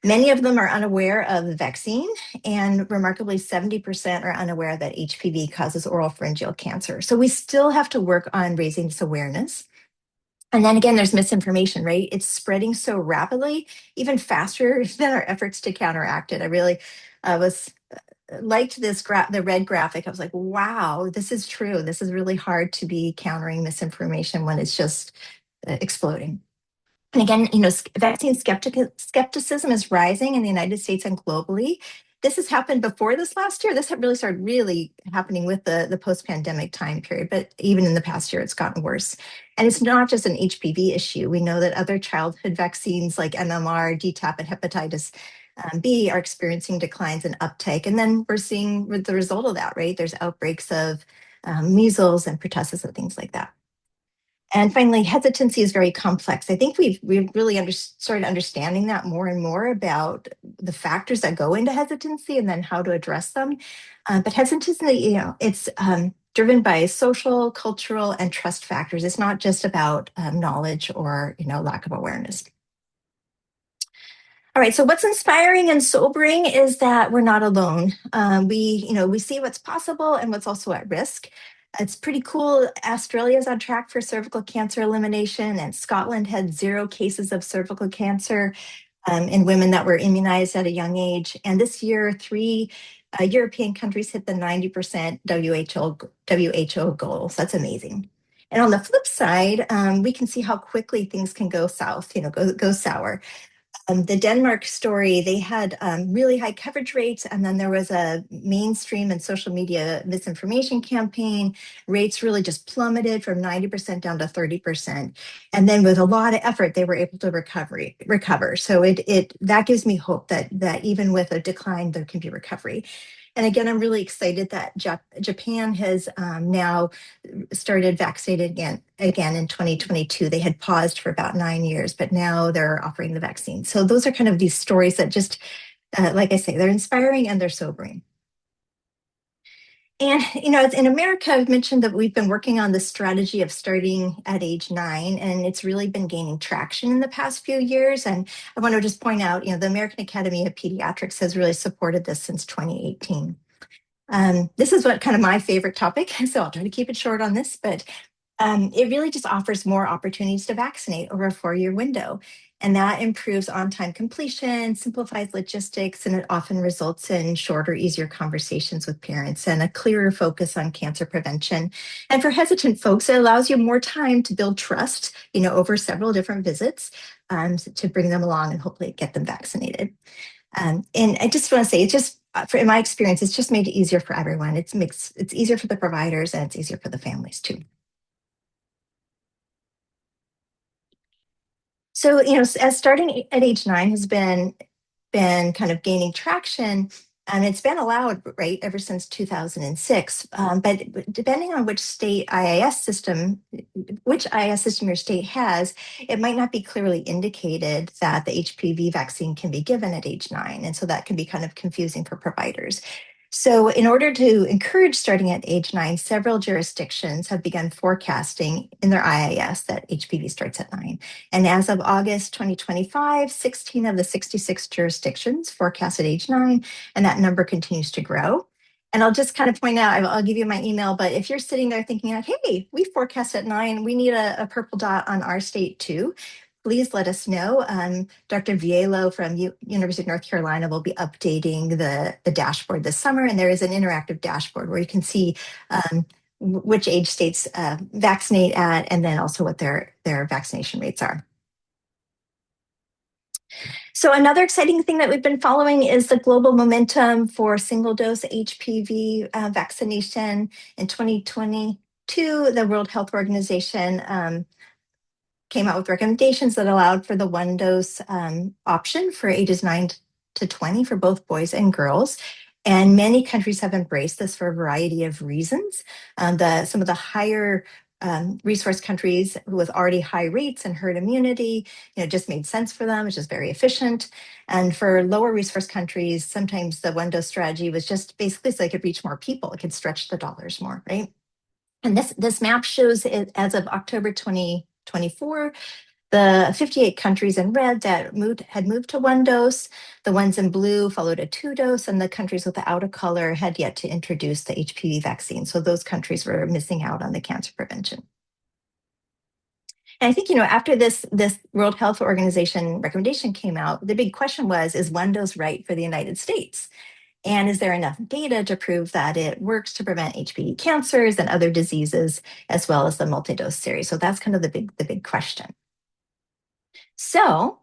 Many of them are unaware of the vaccine, and remarkably, 70% are unaware that HPV causes oropharyngeal cancer. So we still have to work on raising this awareness. And then again, there's misinformation, right? It's spreading so rapidly, even faster than our efforts to counteract it. I really liked the red graphic. I was like, wow, this is true. This is really hard to be countering misinformation when it's just exploding. And again, vaccine skepticism is rising in the United States and globally. This has happened before this last year. This really started happening with the post-pandemic time period, but even in the past year, it's gotten worse. And it's not just an HPV issue. We know that other childhood vaccines like MMR, DTaP, and hepatitis B are experiencing declines in uptake. And then we're seeing the result of that, right? There's outbreaks of measles and pertussis and things like that. And finally, hesitancy is very complex. I think we've really started understanding that more and more about the factors that go into hesitancy and then how to address them. But hesitancy, it's driven by social, cultural, and trust factors. It's not just about knowledge or lack of awareness. All right, so what's inspiring and sobering is that we're not alone. We see what's possible and what's also at risk. It's pretty cool. Australia's on track for cervical cancer elimination, and Scotland had 0 cases of cervical cancer in women that were immunized at a young age. And this year, 3 European countries hit the 90% WHO goals. That's amazing. And on the flip side, we can see how quickly things can go south, go sour. The Denmark story, they had really high coverage rates, and then there was a mainstream and social media misinformation campaign. Rates really just plummeted from 90% down to 30%. And then with a lot of effort, they were able to recover. So that gives me hope that even with a decline, there can be recovery. And again, I'm really excited that Japan has now started vaccinating again in 2022. They had paused for about 9 years, but now they're offering the vaccine. So those are kind of these stories that just, like I say, they're inspiring and they're sobering. And, in America, I've mentioned that we've been working on the strategy of starting at age 9, and it's really been gaining traction in the past few years. And I want to just point out, the American Academy of Pediatrics has really supported this since 2018. This is what kind of my favorite topic, so I'll try to keep it short on this, but it really just offers more opportunities to vaccinate over a 4-year window. And that improves on-time completion, simplifies logistics, and it often results in shorter, easier conversations with parents and a clearer focus on cancer prevention. And for hesitant folks, it allows you more time to build trust, over several different visits to bring them along and hopefully get them vaccinated. And I just want to say, in my experience, it's just made it easier for everyone. It's easier for the providers and it's easier for the families too. So, as starting at age 9 has been kind of gaining traction, and it's been allowed, right, ever since 2006. But depending on which IAS system your state has, it might not be clearly indicated that the HPV vaccine can be given at age 9. And so that can be kind of confusing for providers. So in order to encourage starting at age 9, several jurisdictions have begun forecasting in their IIS that HPV starts at 9. And as of August 2025, 16 of the 66 jurisdictions forecast at age 9, and that number continues to grow. And I'll just kind of point out, I'll give you my email, but if you're sitting there thinking like, hey, we forecast at 9, we need a purple dot on our state too, please let us know. Dr. Vielo from University of North Carolina will be updating the dashboard this summer, and there is an interactive dashboard where you can see which age states vaccinate at, and then also what their vaccination rates are. So another exciting thing that we've been following is the global momentum for single-dose HPV vaccination. In 2022, the World Health Organization came out with recommendations that allowed for the one-dose option for ages 9 to 20 for both boys and girls. And many countries have embraced this for a variety of reasons. Some of the higher resource countries with already high rates and herd immunity, it just made sense for them. It's just very efficient. And for lower resource countries, sometimes the one-dose strategy was just basically so they could reach more people. It could stretch the dollars more, right? And this map shows it as of October 2024, the 58 countries in red that had moved to one dose, the ones in blue followed a 2-dose, and the countries without a color had yet to introduce the HPV vaccine. So those countries were missing out on the cancer prevention. And I think, after this World Health Organization recommendation came out, the big question was, is one dose right for the United States? And is there enough data to prove that it works to prevent HPV cancers and other diseases, as well as the multi-dose series? So that's kind of the big question. So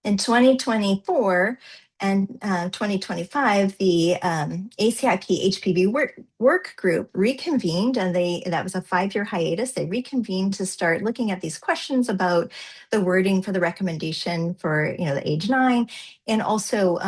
in 2024 and 2025, the ACIP HPV work group reconvened, and that was a 5-year hiatus. They reconvened to start looking at these questions about the wording for the recommendation for the age 9, and also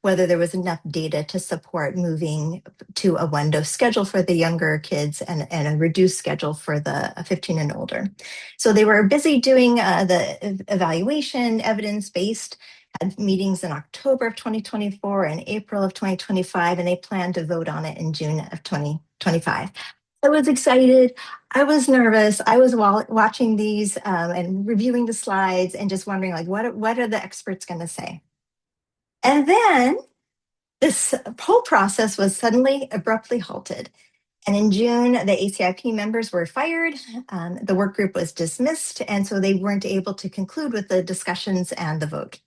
whether there was enough data to support moving to a one-dose schedule for the younger kids and a reduced schedule for the 15 and older. So they were busy doing the evaluation, evidence-based, had meetings in October of 2024 and April of 2025, and they plan to vote on it in June of 2025. I was excited. I was nervous. I was watching these and reviewing the slides and just wondering, like, what are the experts going to say? And then this whole process was suddenly abruptly halted. And in June, the ACIP members were fired. The work group was dismissed, and so they weren't able to conclude with the discussions and the vote.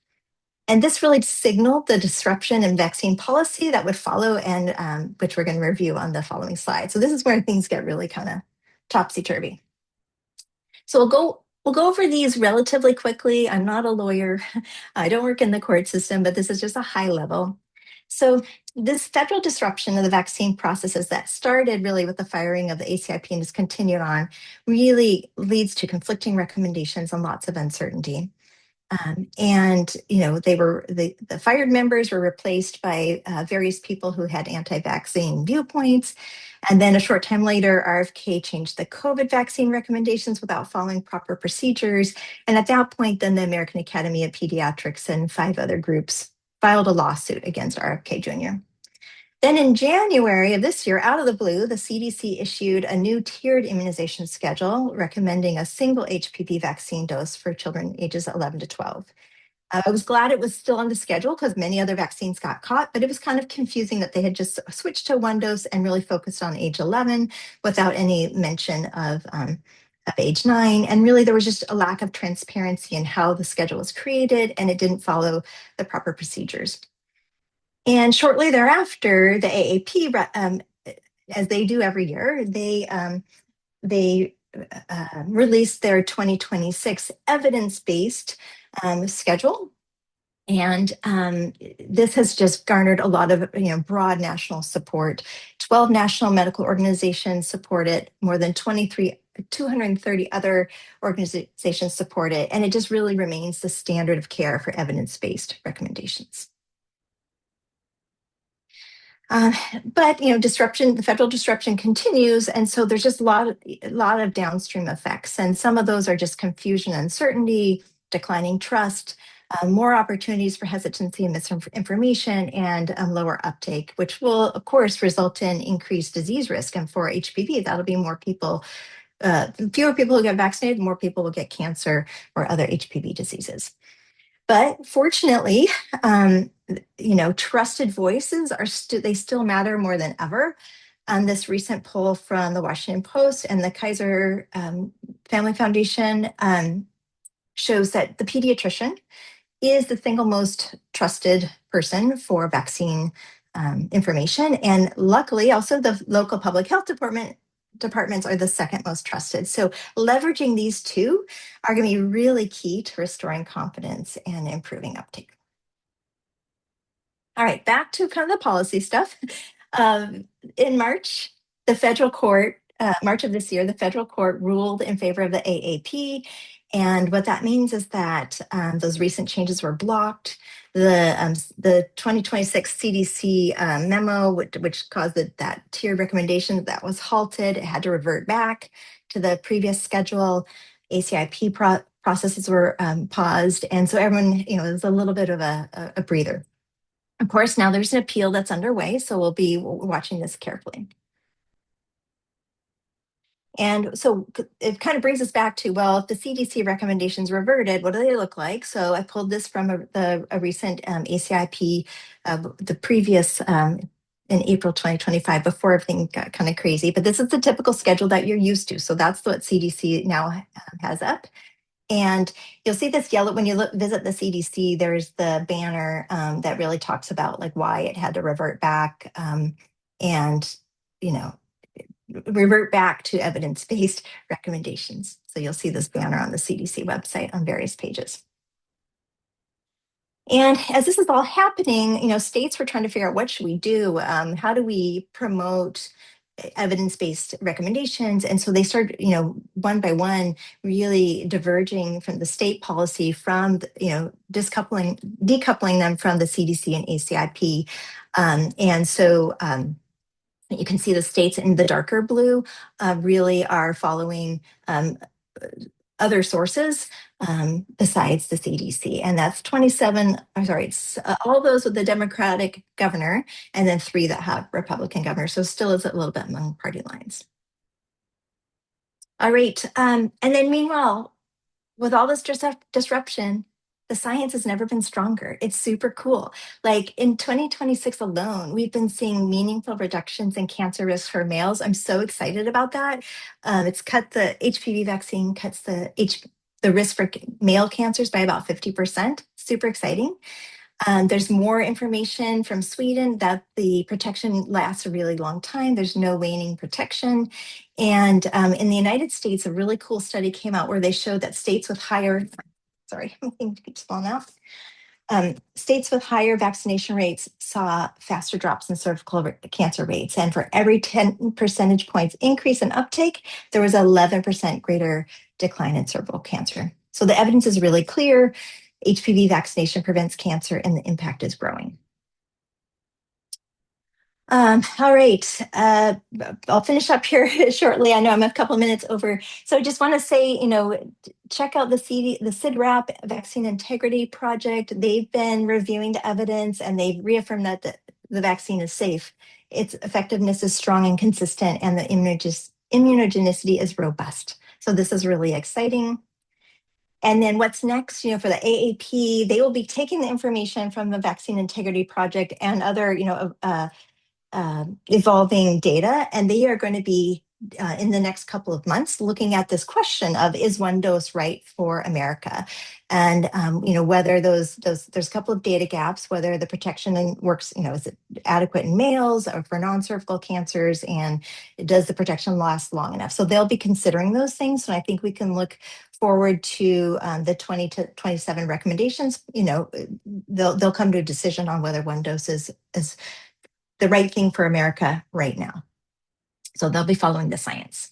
And this really signaled the disruption in vaccine policy that would follow, and which we're going to review on the following slide. So this is where things get really kind of topsy-turvy. So we'll go over these relatively quickly. I'm not a lawyer. I don't work in the court system, but this is just a high level. So this federal disruption of the vaccine processes that started really with the firing of the ACIP and has continued on really leads to conflicting recommendations and lots of uncertainty. The fired members were replaced by various people who had anti-vaccine viewpoints. And then a short time later, RFK changed the COVID vaccine recommendations without following proper procedures. And at that point, then the American Academy of Pediatrics and 5 other groups filed a lawsuit against RFK Jr. Then in January of this year, out of the blue, the CDC issued a new tiered immunization schedule recommending a single HPV vaccine dose for children ages 11 to 12. I was glad it was still on the schedule because many other vaccines got caught, but it was kind of confusing that they had just switched to one dose and really focused on age 11 without any mention of age 9. And really, there was just a lack of transparency in how the schedule was created, and it didn't follow the proper procedures. And shortly thereafter, the AAP, as they do every year, they released their 2026 evidence-based schedule. And this has just garnered a lot of broad national support. 12 national medical organizations support it, more than 230 other organizations support it, and it just really remains the standard of care for evidence-based recommendations. But the federal disruption continues, and so there's just a lot of downstream effects, and some of those are just confusion, uncertainty, declining trust, more opportunities for hesitancy and misinformation, and lower uptake, which will, of course, result in increased disease risk. And for HPV, that'll be more people, fewer people who get vaccinated, more people will get cancer or other HPV diseases. But fortunately, trusted voices they still matter more than ever. This recent poll from the Washington Post and the Kaiser Family Foundation shows that the pediatrician is the single most trusted person for vaccine information. And luckily, also the local public health departments are the second most trusted. So leveraging these two are going to be really key to restoring confidence and improving uptake. All right, back to kind of the policy stuff. In March, the federal court, March of this year, the federal court ruled in favor of the AAP. And what that means is that those recent changes were blocked. The 2026 CDC memo, which caused that tiered recommendation, that was halted. It had to revert back to the previous schedule. ACIP processes were paused. And so everyone, it was a little bit of a breather. Of course, now there's an appeal that's underway, so we'll be watching this carefully. And so it kind of brings us back to, well, if the CDC recommendations reverted, what do they look like? So I pulled this from a recent ACIP, the previous in April 2025, before everything got kind of crazy. But this is the typical schedule that you're used to. So that's what CDC now has up. And you'll see this yellow, when you visit the CDC, there's the banner that really talks about like why it had to revert back and, revert back to evidence-based recommendations. So you'll see this banner on the CDC website on various pages. And as this is all happening, states were trying to figure out what should we do? How do we promote evidence-based recommendations? And so they started, one by one, really diverging from the state policy, from, decoupling them from the CDC and ACIP. And so you can see the states in the darker blue really are following other sources besides the CDC. And that's 27, I'm sorry, it's all those with the Democratic governor, and then 3 that have Republican governors. So still is a little bit among party lines. All right. And then meanwhile, with all this disruption, the science has never been stronger. It's super cool. Like in 2026 alone, we've been seeing meaningful reductions in cancer risk for males. I'm so excited about that. It's cut the HPV vaccine, cuts the risk for male cancers by about 50%. Super exciting. There's more information from Sweden that the protection lasts a really long time. There's no waning protection. And in the United States, a really cool study came out where they showed that states with higher, sorry, my thing keeps falling out. States with higher vaccination rates saw faster drops in cervical cancer rates. And for every 10 percentage points increase in uptake, there was 11% greater decline in cervical cancer. So the evidence is really clear. HPV vaccination prevents cancer, and the impact is growing. All right, I'll finish up here shortly. I know I'm a couple minutes over. So I just want to say, check out the CIDRAP Vaccine Integrity Project. They've been reviewing the evidence, and they've reaffirmed that the vaccine is safe. Its effectiveness is strong and consistent, and the immunogenicity is robust. So this is really exciting. And then what's next, for the AAP, they will be taking the information from the Vaccine Integrity Project and other, evolving data, and they are going to be in the next couple of months looking at this question of, is one dose right for America? And whether there's a couple of data gaps, whether the protection works, is it adequate in males or for non-cervical cancers, and does the protection last long enough? So they'll be considering those things, and I think we can look forward to the 20 to 27 recommendations. They'll come to a decision on whether one dose is the right thing for America right now. So they'll be following the science.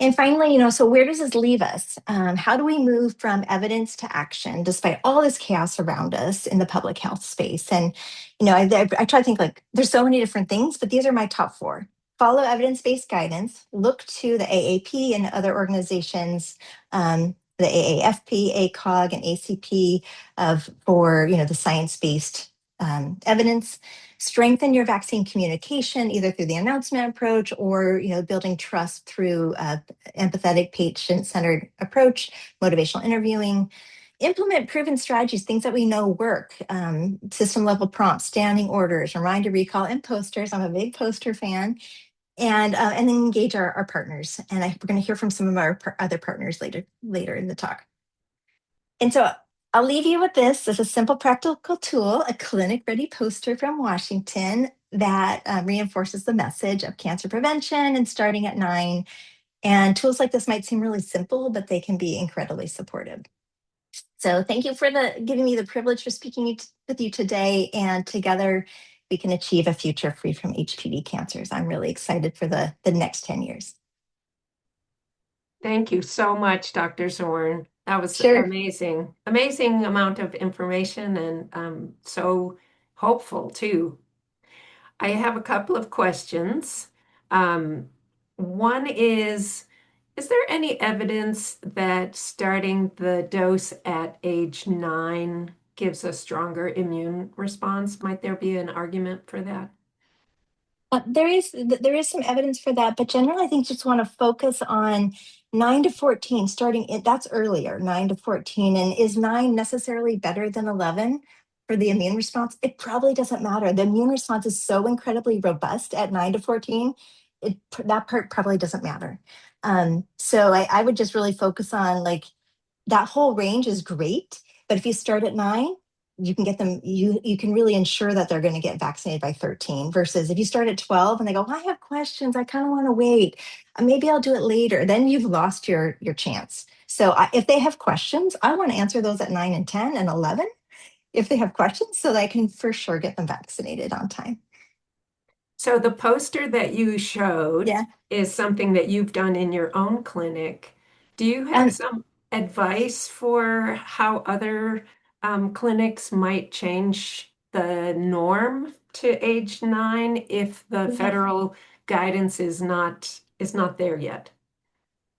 And finally, so where does this leave us? How do we move from evidence to action despite all this chaos around us in the public health space? And, I try to think like there's so many different things, but these are my top 4. Follow evidence-based guidance, look to the AAP and other organizations the AAFP, ACOG, and ACP for the science-based evidence. Strengthen your vaccine communication, either through the announcement approach or building trust through empathetic, patient-centered approach, motivational interviewing. Implement proven strategies, things that we know work, system level prompts, standing orders, reminder recall, and posters. I'm a big poster fan. And then engage our partners. And we're going to hear from some of our other partners later in the talk. And so I'll leave you with this. This is a simple practical tool, a clinic-ready poster from Washington that reinforces the message of cancer prevention and starting at 9. And tools like this might seem really simple, but they can be incredibly supportive. So thank you for giving me the privilege for speaking with you today. And together we can achieve a future free from HPV cancers. I'm really excited for the next 10 years. Thank you so much, Dr. Zorn. That was Sure. amazing. Amazing amount of information and so hopeful too. I have a couple of questions. One is there any evidence that starting the dose at age 9 gives a stronger immune response? Might there be an argument for that? There is some evidence for that, but generally I think just want to focus on 9 to 14, that's earlier, 9 to 14. And is 9 necessarily better than 11 for the immune response? It probably doesn't matter. The immune response is so incredibly robust at 9 to 14, that part probably doesn't matter. So I would just really focus on that whole range is great, but if you start at 9, you can get them, you can really ensure that they're going to get vaccinated by 13 versus if you start at 12 and they go, I have questions, I kind of want to wait, maybe I'll do it later, then you've lost your chance. So if they have questions, I want to answer those at 9 and 10 and 11 if they have questions so that I can for sure get them vaccinated on time. So the poster that you showed is something that you've done in your own clinic. Do you have some advice for how other clinics might change the norm to age 9 if the federal guidance is not there yet?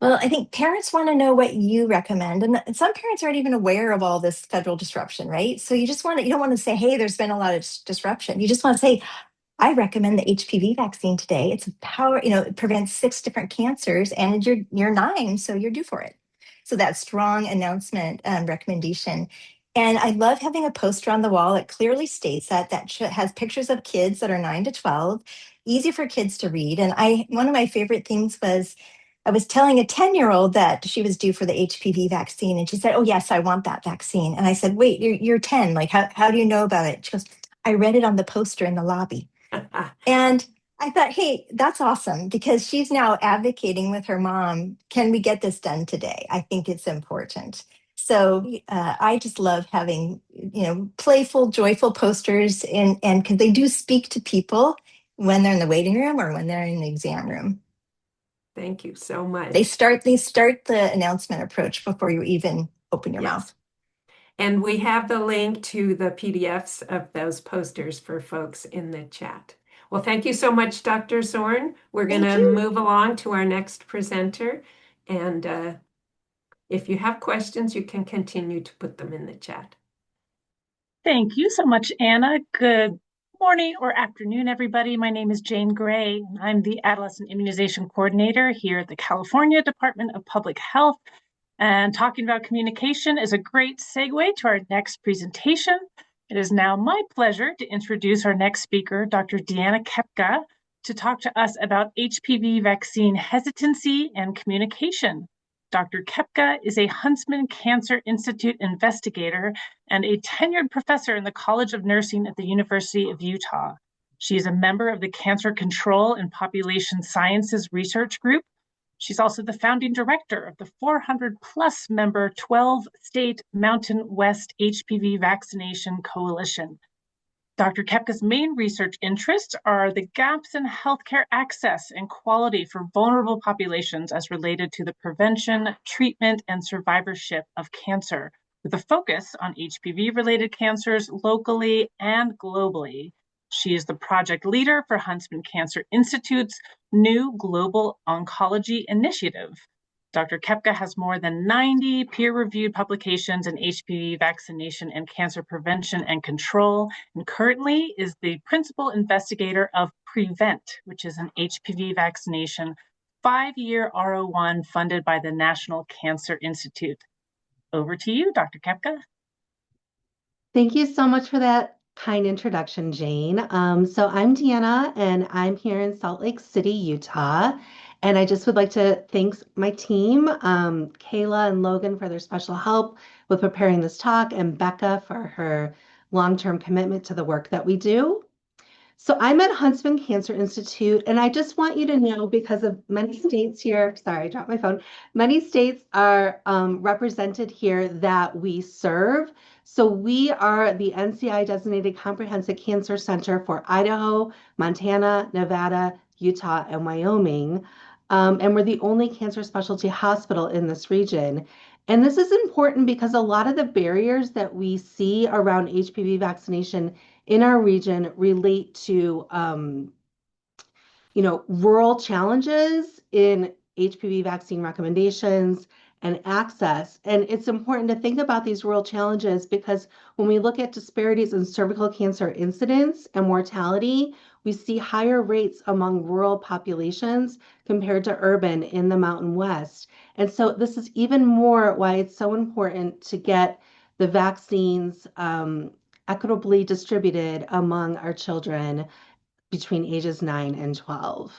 Well, I think parents want to know what you recommend. And some parents aren't even aware of all this federal disruption, right? So you don't want to say, hey, there's been a lot of disruption. You just want to say, I recommend the HPV vaccine today. It's it prevents 6 different cancers and you're 9, so you're due for it. So that strong announcement recommendation. And I love having a poster on the wall that clearly states that has pictures of kids that are 9 to 12, easy for kids to read. And one of my favorite things was I was telling a 10-year-old that she was due for the HPV vaccine. And she said, oh, yes, I want that vaccine. And I said, wait, you're 10. Like, how do you know about it? She goes, I read it on the poster in the lobby. And I thought, hey, that's awesome because she's now advocating with her mom. Can we get this done today? I think it's important. So I just love having, playful, joyful posters and because they do speak to people when they're in the waiting room or when they're in the exam room. Thank you so much. They start the announcement approach before you even open your mouth. And we have the link to the PDFs of those posters for folks in the chat. Well, thank you so much, Dr. Zorn. We're going to move along to our next presenter. And if you have questions, you can continue to put them in the chat. Thank you so much, Anna. Good morning or afternoon, everybody. My name is Jane Gray. I'm the Adolescent Immunization Coordinator here at the California Department of Public Health. And talking about communication is a great segue to our next presentation. It is now my pleasure to introduce our next speaker, Dr. Deanna Kepka, to talk to us about HPV vaccine hesitancy and communication. Dr. Kepka is a Huntsman Cancer Institute investigator and a tenured professor in the College of Nursing at the University of Utah. She is a member of the Cancer Control and Population Sciences Research Group. She's also the founding director of the 400-plus member 12-state Mountain West HPV Vaccination Coalition. Dr. Kepka's main research interests are the gaps in healthcare access and quality for vulnerable populations as related to the prevention, treatment, and survivorship of cancer, with a focus on HPV-related cancers locally and globally. She is the project leader for Huntsman Cancer Institute's new Global Oncology Initiative. Dr. Kepka has more than 90 peer-reviewed publications in HPV vaccination and cancer prevention and control, and currently is the principal investigator of PREVENT, which is an HPV vaccination 5-year R01 funded by the National Cancer Institute. Over to you, Dr. Kepka. Thank you so much for that kind introduction, Jane. So I'm Deanna, and I'm here in Salt Lake City, Utah. And I just would like to thank my team, Kayla and Logan, for their special help with preparing this talk, and Becca for her long-term commitment to the work that we do. So I'm at Huntsman Cancer Institute, and I just want you to know, because of many states here, sorry, I dropped my phone. Many states are represented here that we serve. So we are the NCI designated comprehensive cancer center for Idaho, Montana, Nevada, Utah, and Wyoming. And we're the only cancer specialty hospital in this region. And this is important because a lot of the barriers that we see around HPV vaccination in our region relate to rural challenges in HPV vaccine recommendations and access. And it's important to think about these rural challenges because when we look at disparities in cervical cancer incidence and mortality, we see higher rates among rural populations compared to urban in the Mountain West. And so this is even more why it's so important to get the vaccines equitably distributed among our children between ages 9 and 12.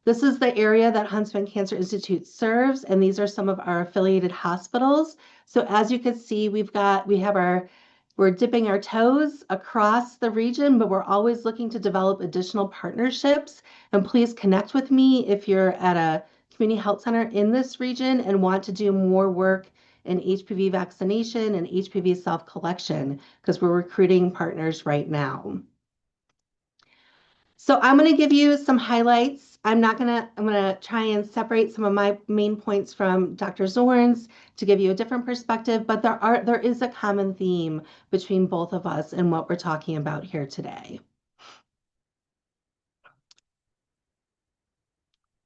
This is the area that Huntsman Cancer Institute serves, and these are some of our affiliated hospitals. So as you can see, we're dipping our toes across the region, but we're always looking to develop additional partnerships. And please connect with me if you're at a community health center in this region and want to do more work in HPV vaccination and HPV self-collection, because we're recruiting partners right now. So I'm going to give you some highlights. I'm going to try and separate some of my main points from Dr. Zorn's to give you a different perspective, but there is a common theme between both of us and what we're talking about here today.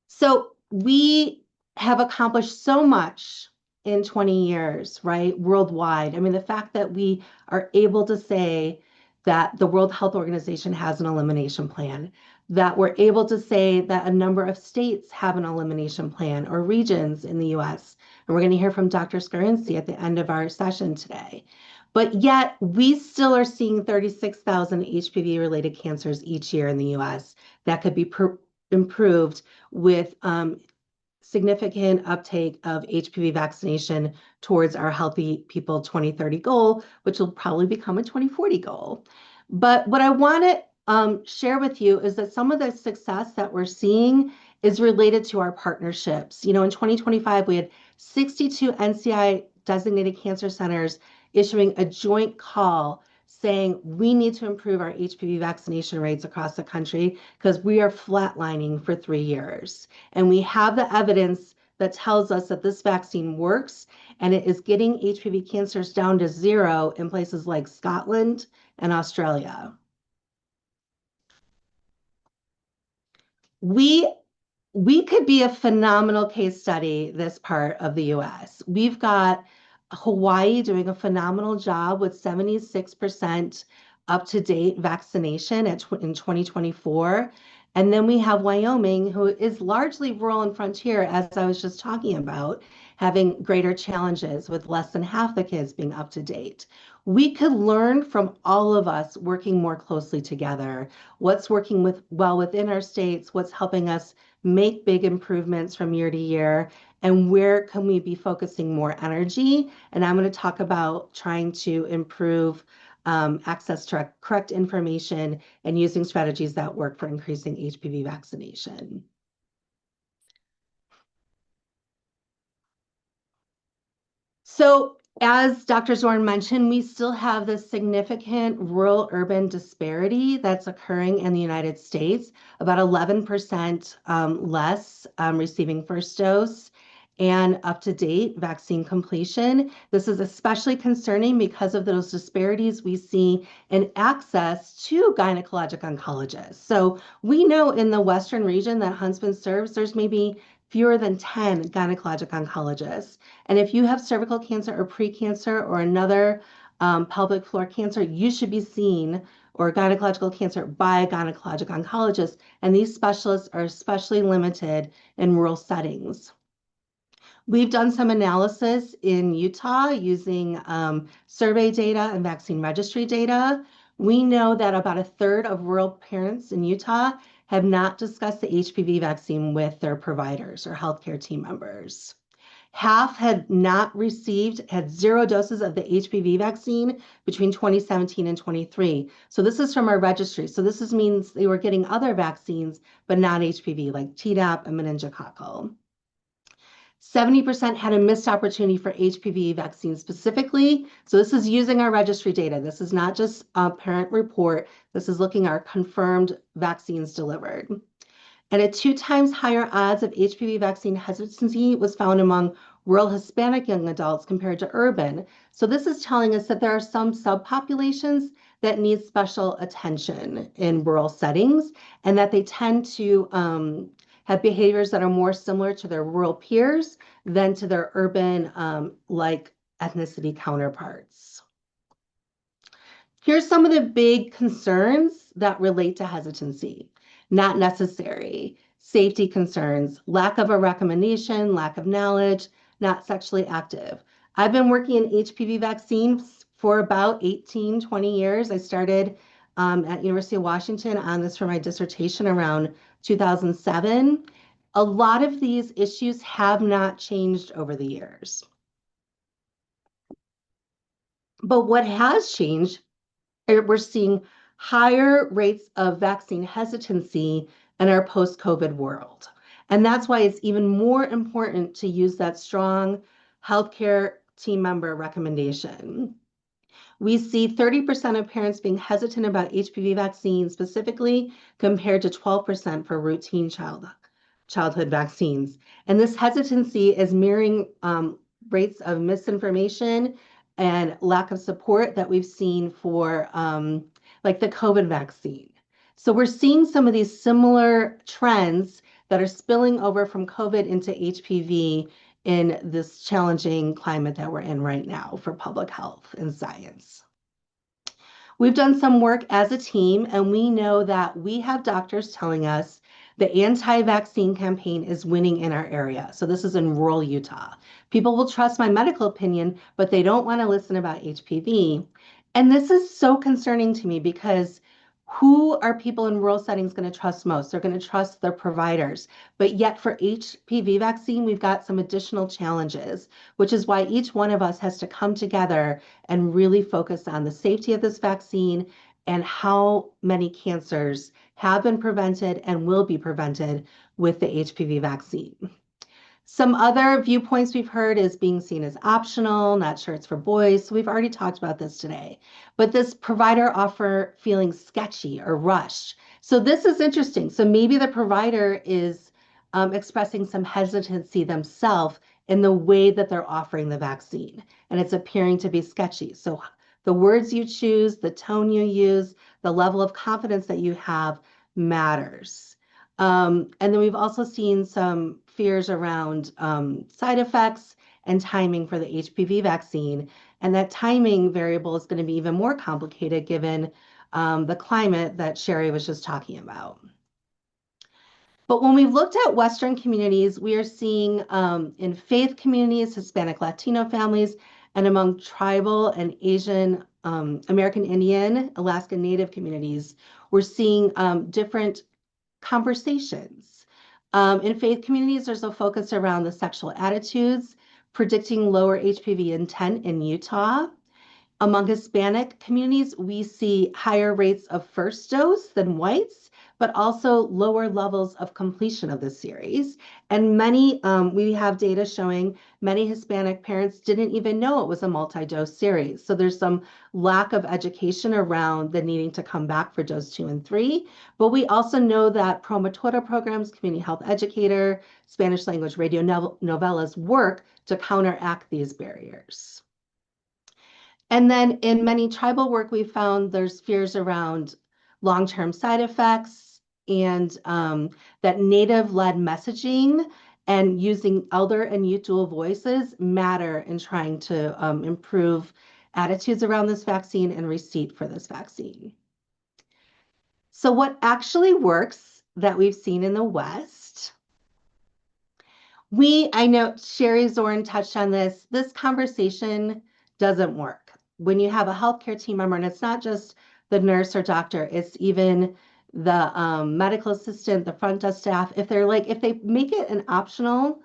So we have accomplished so much in 20 years, right? Worldwide. I mean, the fact that we are able to say that the World Health Organization has an elimination plan, that we're able to say that a number of states have an elimination plan or regions in the US. And we're going to hear from Dr. Skarinski at the end of our session today. But yet we still are seeing 36,000 HPV-related cancers each year in the US that could be improved with significant uptake of HPV vaccination towards our Healthy People 2030 goal, which will probably become a 2040 goal. But what I want to share with you is that some of the success that we're seeing is related to our partnerships. In 2025, we had 62 NCI designated cancer centers issuing a joint call saying we need to improve our HPV vaccination rates across the country because we are flatlining for 3 years. And we have the evidence that tells us that this vaccine works and it is getting HPV cancers down to 0 in places like Scotland and Australia. We could be a phenomenal case study, this part of the US. We've got Hawaii doing a phenomenal job with 76% up-to-date vaccination in 2024. And then we have Wyoming, who is largely rural and frontier, as I was just talking about, having greater challenges with less than half the kids being up to date. We could learn from all of us working more closely together. What's working well within our states, what's helping us make big improvements from year to year, and where can we be focusing more energy? And I'm going to talk about trying to improve access to correct information and using strategies that work for increasing HPV vaccination. So as Dr. Zorn mentioned, we still have this significant rural-urban disparity that's occurring in the United States, about 11% less receiving first dose and up-to-date vaccine completion. This is especially concerning because of those disparities we see in access to gynecologic oncologists. So we know in the Western region that Huntsman serves, there's maybe fewer than 10 gynecologic oncologists. And if you have cervical cancer or precancer or another pelvic floor cancer, you should be seen, or gynecological cancer, by a gynecologic oncologist. And these specialists are especially limited in rural settings. We've done some analysis in Utah using survey data and vaccine registry data. We know that about a third of rural parents in Utah have not discussed the HPV vaccine with their providers or healthcare team members. Half had had 0 doses of the HPV vaccine between 2017 and 23. So this is from our registry. So this means they were getting other vaccines, but not HPV, like Tdap and meningococcal. 70% had a missed opportunity for HPV vaccine specifically. So this is using our registry data. This is not just a parent report. This is looking at our confirmed vaccines delivered. And a 2 times higher odds of HPV vaccine hesitancy was found among rural Hispanic young adults compared to urban. So this is telling us that there are some subpopulations that need special attention in rural settings, and that they tend to have behaviors that are more similar to their rural peers than to their urban like ethnicity counterparts. Here's some of the big concerns that relate to hesitancy. Not necessary, safety concerns, lack of a recommendation, lack of knowledge, not sexually active. I've been working in HPV vaccines for about 18, 20 years. I started at University of Washington on this for my dissertation around 2007. A lot of these issues have not changed over the years. But what has changed, we're seeing higher rates of vaccine hesitancy in our post-COVID world. And that's why it's even more important to use that strong healthcare team member recommendation. We see 30% of parents being hesitant about HPV vaccines specifically, compared to 12% for routine childhood vaccines. And this hesitancy is mirroring rates of misinformation and lack of support that we've seen for like the COVID vaccine. So we're seeing some of these similar trends that are spilling over from COVID into HPV in this challenging climate that we're in right now for public health and science. We've done some work as a team, and we know that we have doctors telling us the anti-vaccine campaign is winning in our area. So this is in rural Utah. People will trust my medical opinion, but they don't want to listen about HPV. And this is so concerning to me, because who are people in rural settings going to trust most? They're going to trust their providers. But yet for HPV vaccine, we've got some additional challenges, which is why each one of us has to come together and really focus on the safety of this vaccine and how many cancers have been prevented and will be prevented with the HPV vaccine. Some other viewpoints we've heard is being seen as optional, not sure it's for boys. So we've already talked about this today. But this provider offer feeling sketchy or rushed. So this is interesting. So maybe the provider is expressing some hesitancy themselves in the way that they're offering the vaccine, and it's appearing to be sketchy. So the words you choose, the tone you use, the level of confidence that you have matters. And then we've also seen some fears around side effects and timing for the HPV vaccine. And that timing variable is going to be even more complicated given the climate that Sherry was just talking about. But when we've looked at Western communities, we are seeing in faith communities, Hispanic Latino families, and among tribal and Asian, American Indian, Alaska Native communities, we're seeing different conversations. In faith communities, there's a focus around the sexual attitudes, predicting lower HPV intent in Utah. Among Hispanic communities, we see higher rates of first dose than whites, but also lower levels of completion of the series. And we have data showing many Hispanic parents didn't even know it was a multi-dose series. So there's some lack of education around the needing to come back for dose 2 and 3. But we also know that promotora programs, community health educator, Spanish language radio novellas work to counteract these barriers. And then in many tribal work, we found there's fears around long-term side effects, and that native-led messaging and using elder and youth dual voices matter in trying to improve attitudes around this vaccine and receipt for this vaccine. So what actually works that we've seen in the West, I know Sherry Zorn touched on this conversation doesn't work. When you have a healthcare team member, and it's not just the nurse or doctor, it's even the medical assistant, the front desk staff, if they make it an optional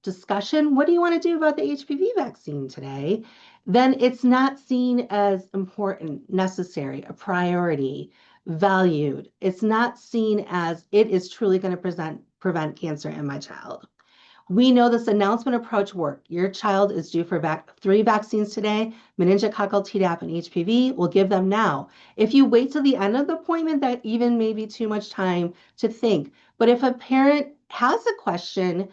discussion, what do you want to do about the HPV vaccine today? Then it's not seen as important, necessary, a priority, valued. It's not seen as it is truly going to prevent cancer in my child. We know this announcement approach worked. Your child is due for 3 vaccines today, meningococcal, Tdap, and HPV. We'll give them now. If you wait till the end of the appointment, that even may be too much time to think. But if a parent has a question,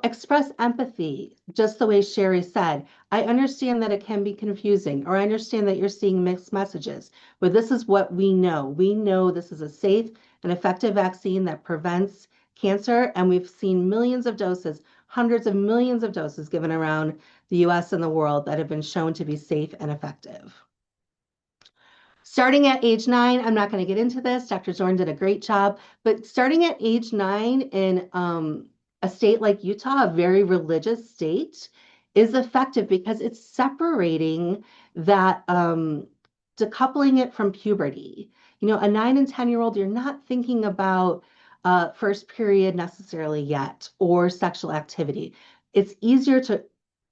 express empathy, just the way Sherry said. I understand that it can be confusing, or I understand that you're seeing mixed messages, but this is what we know. We know this is a safe and effective vaccine that prevents cancer, and we've seen millions of doses, hundreds of millions of doses given around the US and the world that have been shown to be safe and effective. Starting at age 9, I'm not going to get into this. Dr. Zorn did a great job, but starting at age 9 in a state like Utah, a very religious state, is effective because it's separating that, decoupling it from puberty. A 9 and 10-year-old, you're not thinking about first period necessarily yet, or sexual activity. It's easier to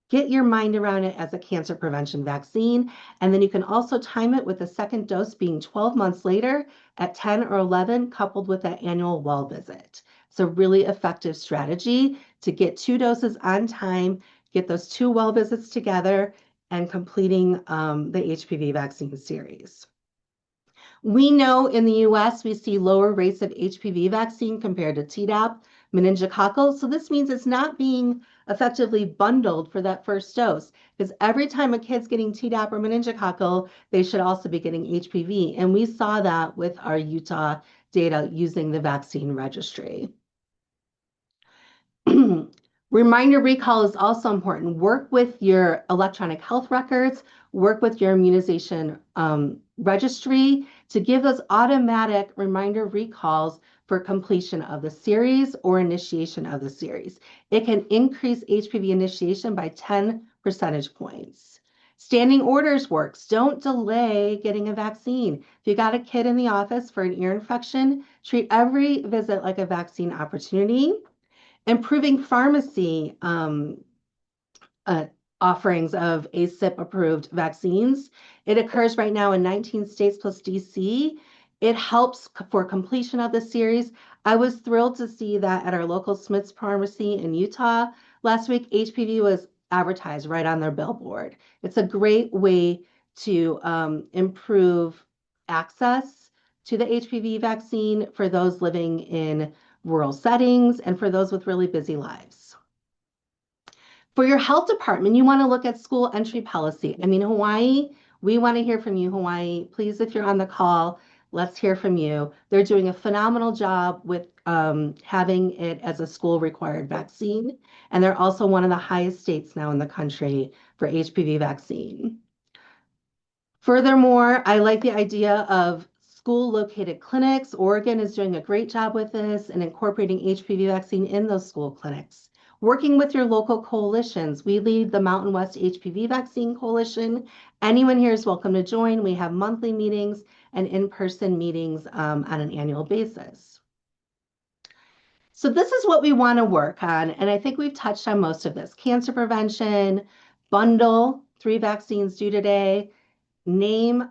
get your mind around it as a cancer prevention vaccine. And then you can also time it with the second dose being 12 months later at 10 or 11, coupled with that annual well visit. It's a really effective strategy to get 2 doses on time, get those 2 well visits together, and completing the HPV vaccine series. We know in the US, we see lower rates of HPV vaccine compared to Tdap, meningococcal. So this means it's not being effectively bundled for that first dose, because every time a kid's getting Tdap or meningococcal, they should also be getting HPV. And we saw that with our Utah data using the vaccine registry. Reminder recall is also important. Work with your electronic health records, work with your immunization registry to give those automatic reminder recalls for completion of the series or initiation of the series. It can increase HPV initiation by 10 percentage points. Standing orders works. Don't delay getting a vaccine. If you got a kid in the office for an ear infection, treat every visit like a vaccine opportunity. Improving pharmacy offerings of ACIP-approved vaccines. It occurs right now in 19 states plus DC. It helps for completion of the series. I was thrilled to see that at our local Smith's Pharmacy in Utah last week, HPV was advertised right on their billboard. It's a great way to improve access to the HPV vaccine for those living in rural settings and for those with really busy lives. For your health department, you want to look at school entry policy. Hawaii, we want to hear from you, Hawaii. Please, if you're on the call, let's hear from you. They're doing a phenomenal job with having it as a school required vaccine. And they're also one of the highest states now in the country for HPV vaccine. Furthermore, I like the idea of school-located clinics. Oregon is doing a great job with this and incorporating HPV vaccine in those school clinics. Working with your local coalitions. We lead the Mountain West HPV Vaccine Coalition. Anyone here is welcome to join. We have monthly meetings and in-person meetings on an annual basis. So this is what we want to work on, and I think we've touched on most of this. Cancer prevention, bundle 3 vaccines due today, name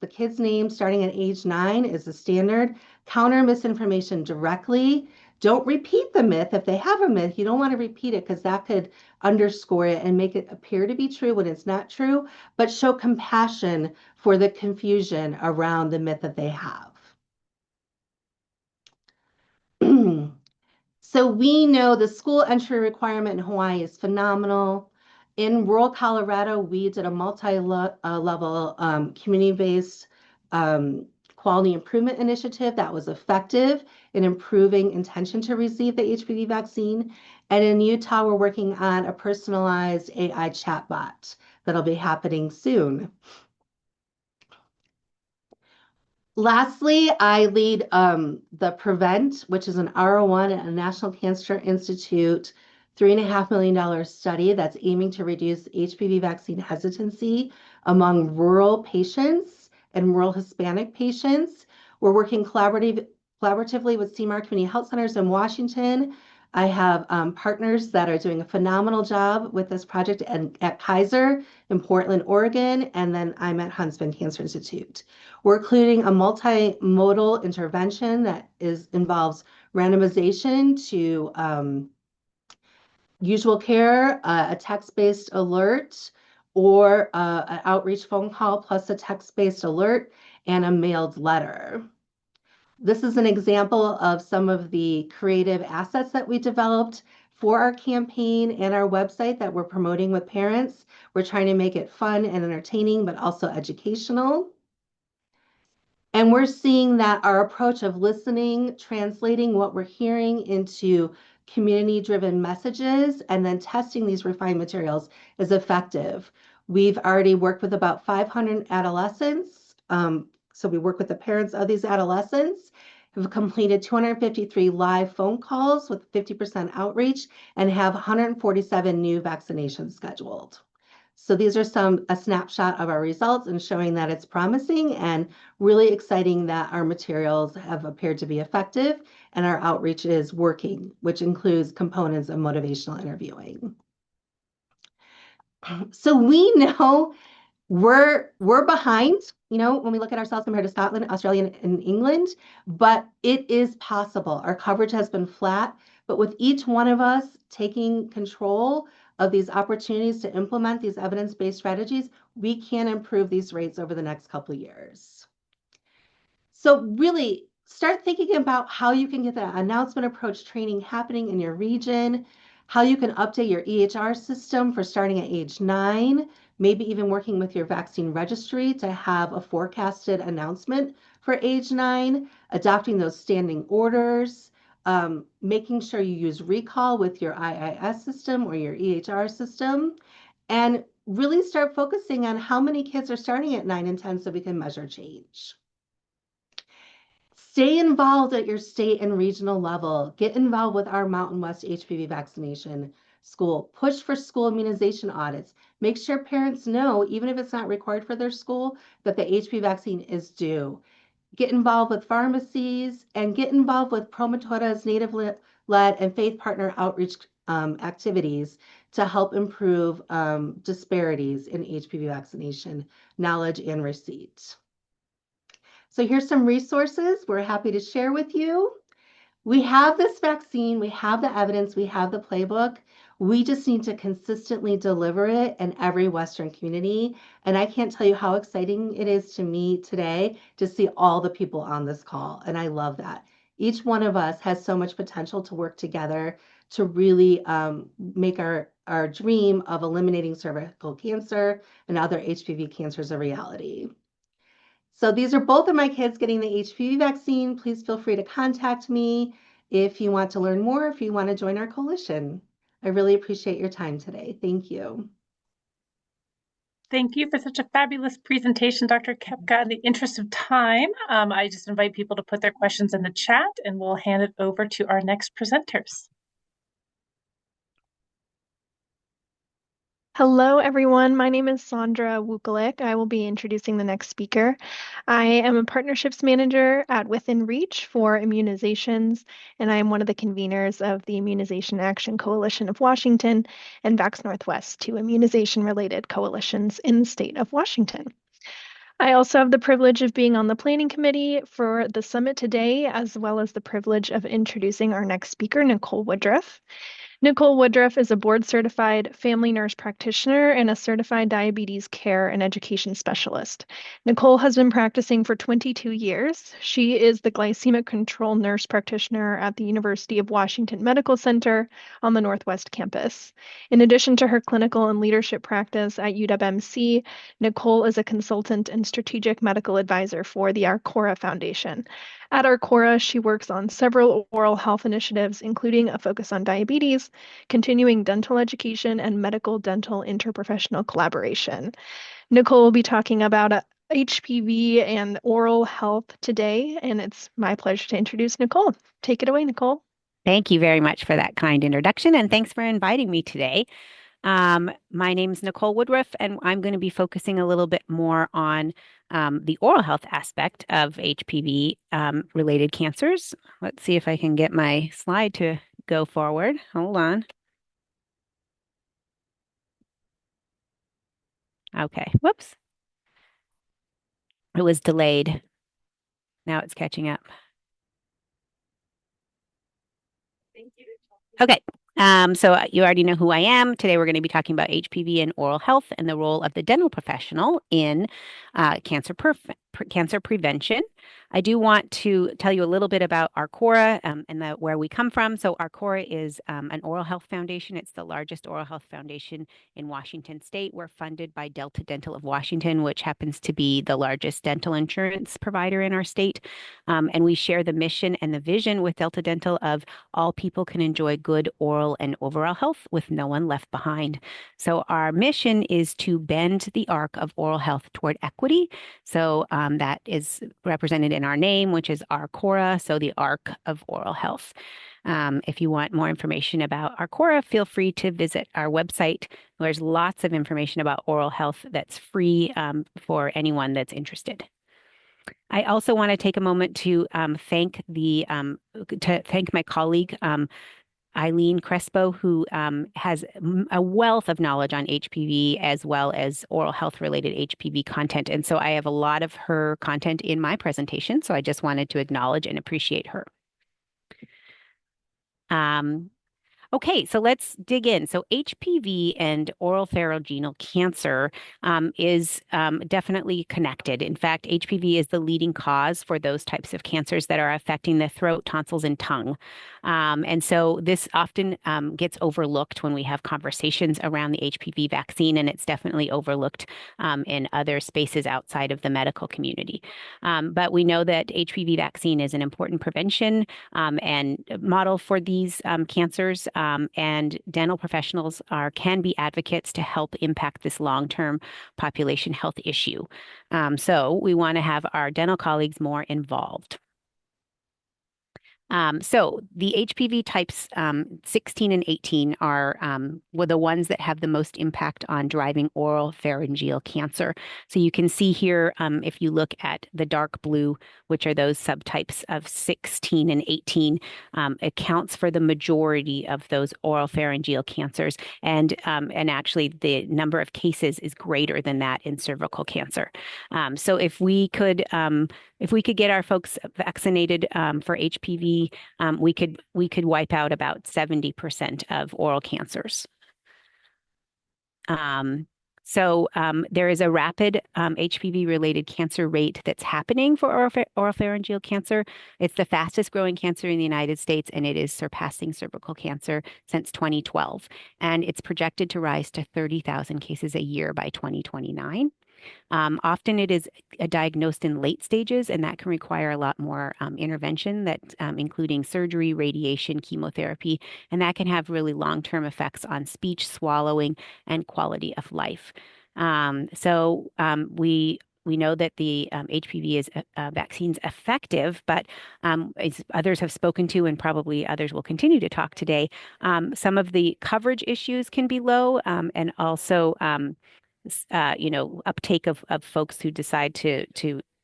the kid's name starting at age 9 is the standard. Counter misinformation directly. Don't repeat the myth. If they have a myth, you don't want to repeat it because that could underscore it and make it appear to be true when it's not true, but show compassion for the confusion around the myth that they have. So we know the school entry requirement in Hawaii is phenomenal. In rural Colorado, we did a multi-level community-based quality improvement initiative that was effective in improving intention to receive the HPV vaccine. And in Utah, we're working on a personalized AI chatbot that'll be happening soon. Lastly, I lead the Prevent, which is an R01 at a National Cancer Institute $3.5 million study that's aiming to reduce HPV vaccine hesitancy among rural patients and rural Hispanic patients. We're working collaboratively with CMAR Community Health Centers in Washington. I have partners that are doing a phenomenal job with this project at Kaiser in Portland, Oregon, and then I'm at Huntsman Cancer Institute. We're including a multimodal intervention that involves randomization to usual care, a text-based alert, or an outreach phone call plus a text-based alert and a mailed letter. This is an example of some of the creative assets that we developed for our campaign and our website that we're promoting with parents. We're trying to make it fun and entertaining, but also educational. And we're seeing that our approach of listening, translating what we're hearing into community-driven messages, and then testing these refined materials is effective. We've already worked with about 500 adolescents. So we work with the parents of these adolescents, have completed 253 live phone calls with 50% outreach, and have 147 new vaccinations scheduled. So these are a snapshot of our results and showing that it's promising and really exciting that our materials have appeared to be effective and our outreach is working, which includes components of motivational interviewing. So we know we're behind, when we look at ourselves compared to Scotland, Australia, and England, but it is possible. Our coverage has been flat, but with each one of us taking control of these opportunities to implement these evidence-based strategies, we can improve these rates over the next couple of years. So really start thinking about how you can get that announcement approach training happening in your region, how you can update your EHR system for starting at age 9, maybe even working with your vaccine registry to have a forecasted announcement for age 9, adopting those standing orders, making sure you use recall with your IIS system or your EHR system, and really start focusing on how many kids are starting at 9 and 10 so we can measure change. Stay involved at your state and regional level. Get involved with our Mountain West HPV vaccination school. Push for school immunization audits. Make sure parents know, even if it's not required for their school, that the HPV vaccine is due. Get involved with pharmacies and get involved with Promotora's Native-led and faith partner outreach activities to help improve disparities in HPV vaccination knowledge and receipt. So here's some resources we're happy to share with you. We have this vaccine, we have the evidence, we have the playbook. We just need to consistently deliver it in every Western community. And I can't tell you how exciting it is to me today to see all the people on this call. And I love that. Each one of us has so much potential to work together to really make our dream of eliminating cervical cancer and other HPV cancers a reality. So these are both of my kids getting the HPV vaccine. Please feel free to contact me if you want to learn more, if you want to join our coalition. I really appreciate your time today. Thank you. Thank you for such a fabulous presentation, Dr. Kepka. In the interest of time, I just invite people to put their questions in the chat and we'll hand it over to our next presenters. Hello, everyone. My name is Sandra Wukelik. I will be introducing the next speaker. I am a partnerships manager at Within Reach for immunizations, and I am one of the conveners of the Immunization Action Coalition of Washington and Vax Northwest, two immunization-related coalitions in the state of Washington. I also have the privilege of being on the planning committee for the summit today, as well as the privilege of introducing our next speaker, Nicole Woodruff. Nicole Woodruff is a board-certified family nurse practitioner and a certified diabetes care and education specialist. Nicole has been practicing for 22 years. She is the glycemic control nurse practitioner at the University of Washington Medical Center on the Northwest campus. In addition to her clinical and leadership practice at UWMC, Nicole is a consultant and strategic medical advisor for the Arcora Foundation. At Arcora, she works on several oral health initiatives, including a focus on diabetes, continuing dental education, and medical dental interprofessional collaboration. Nicole will be talking about HPV and oral health today, and it's my pleasure to introduce Nicole. Take it away, Nicole. Thank you very much for that kind introduction, and thanks for inviting me today. My name is Nicole Woodruff, and I'm going to be focusing a little bit more on the oral health aspect of HPV related cancers. Let's see if I can get my slide to go forward. Hold on. Okay, whoops. It was delayed. Now it's catching up. Okay. So you already know who I am. Today we're going to be talking about HPV and oral health and the role of the dental professional in cancer prevention. I do want to tell you a little bit about Arcora and where we come from. So Arcora is an oral health foundation. It's the largest oral health foundation in Washington State. We're funded by Delta Dental of Washington, which happens to be the largest dental insurance provider in our state. And we share the mission and the vision with Delta Dental of all people can enjoy good oral and overall health with no one left behind. So our mission is to bend the arc of oral health toward equity. So that is represented in our name, which is Arcora, so the arc of oral health. If you want more information about Arcora, feel free to visit our website. There's lots of information about oral health that's free for anyone that's interested. I also want to take a moment to thank my colleague Eileen Crespo, who has a wealth of knowledge on HPV as well as oral health related HPV content. And so I have a lot of her content in my presentation. So I just wanted to acknowledge and appreciate her. Okay, so let's dig in. So HPV and oropharyngeal cancer is definitely connected. In fact, HPV is the leading cause for those types of cancers that are affecting the throat, tonsils, and tongue. And so this often gets overlooked when we have conversations around the HPV vaccine, and it's definitely overlooked in other spaces outside of the medical community. But we know that HPV vaccine is an important prevention and model for these cancers. And dental professionals can be advocates to help impact this long-term population health issue. So we want to have our dental colleagues more involved. So the HPV types 16 and 18 were the ones that have the most impact on driving oral pharyngeal cancer. So you can see here, if you look at the dark blue, which are those subtypes of 16 and 18, accounts for the majority of those oral pharyngeal cancers. And actually the number of cases is greater than that in cervical cancer. So if we could get our folks vaccinated for HPV, we could wipe out about 70% of oral cancers. So there is a rapid HPV-related cancer rate that's happening for oropharyngeal cancer. It's the fastest growing cancer in the United States, and it is surpassing cervical cancer since 2012. And it's projected to rise to 30,000 cases a year by 2029. Often it is diagnosed in late stages, and that can require a lot more intervention, including surgery, radiation, chemotherapy, and that can have really long-term effects on speech, swallowing, and quality of life. We know that the HPV vaccine's effective, but as others have spoken to, and probably others will continue to talk today, some of the coverage issues can be low, and also uptake of folks who decide to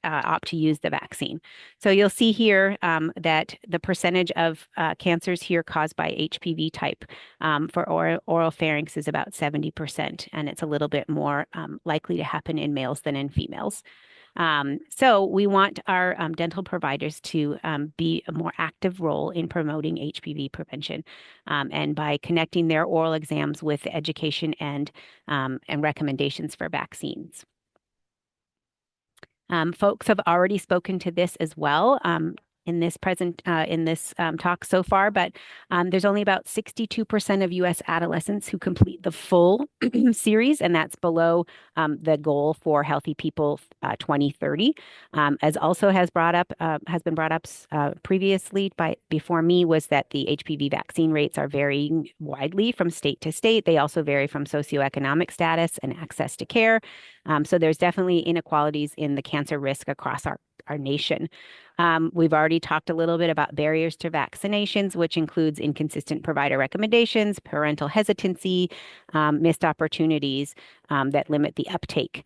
opt to use the vaccine. So you'll see here that the percentage of cancers here caused by HPV type for oral pharynx is about 70%, and it's a little bit more likely to happen in males than in females. So we want our dental providers to be a more active role in promoting HPV prevention, and by connecting their oral exams with education and recommendations for vaccines. Folks have already spoken to this as well in this talk so far, but there's only about 62% of U.S. adolescents who complete the full series, and that's below the goal for Healthy People 2030. As also has been brought up previously before me, was that the HPV vaccine rates are varying widely from state to state. They also vary from socioeconomic status and access to care. So there's definitely inequalities in the cancer risk across our nation. We've already talked a little bit about barriers to vaccinations, which includes inconsistent provider recommendations, parental hesitancy, missed opportunities that limit the uptake.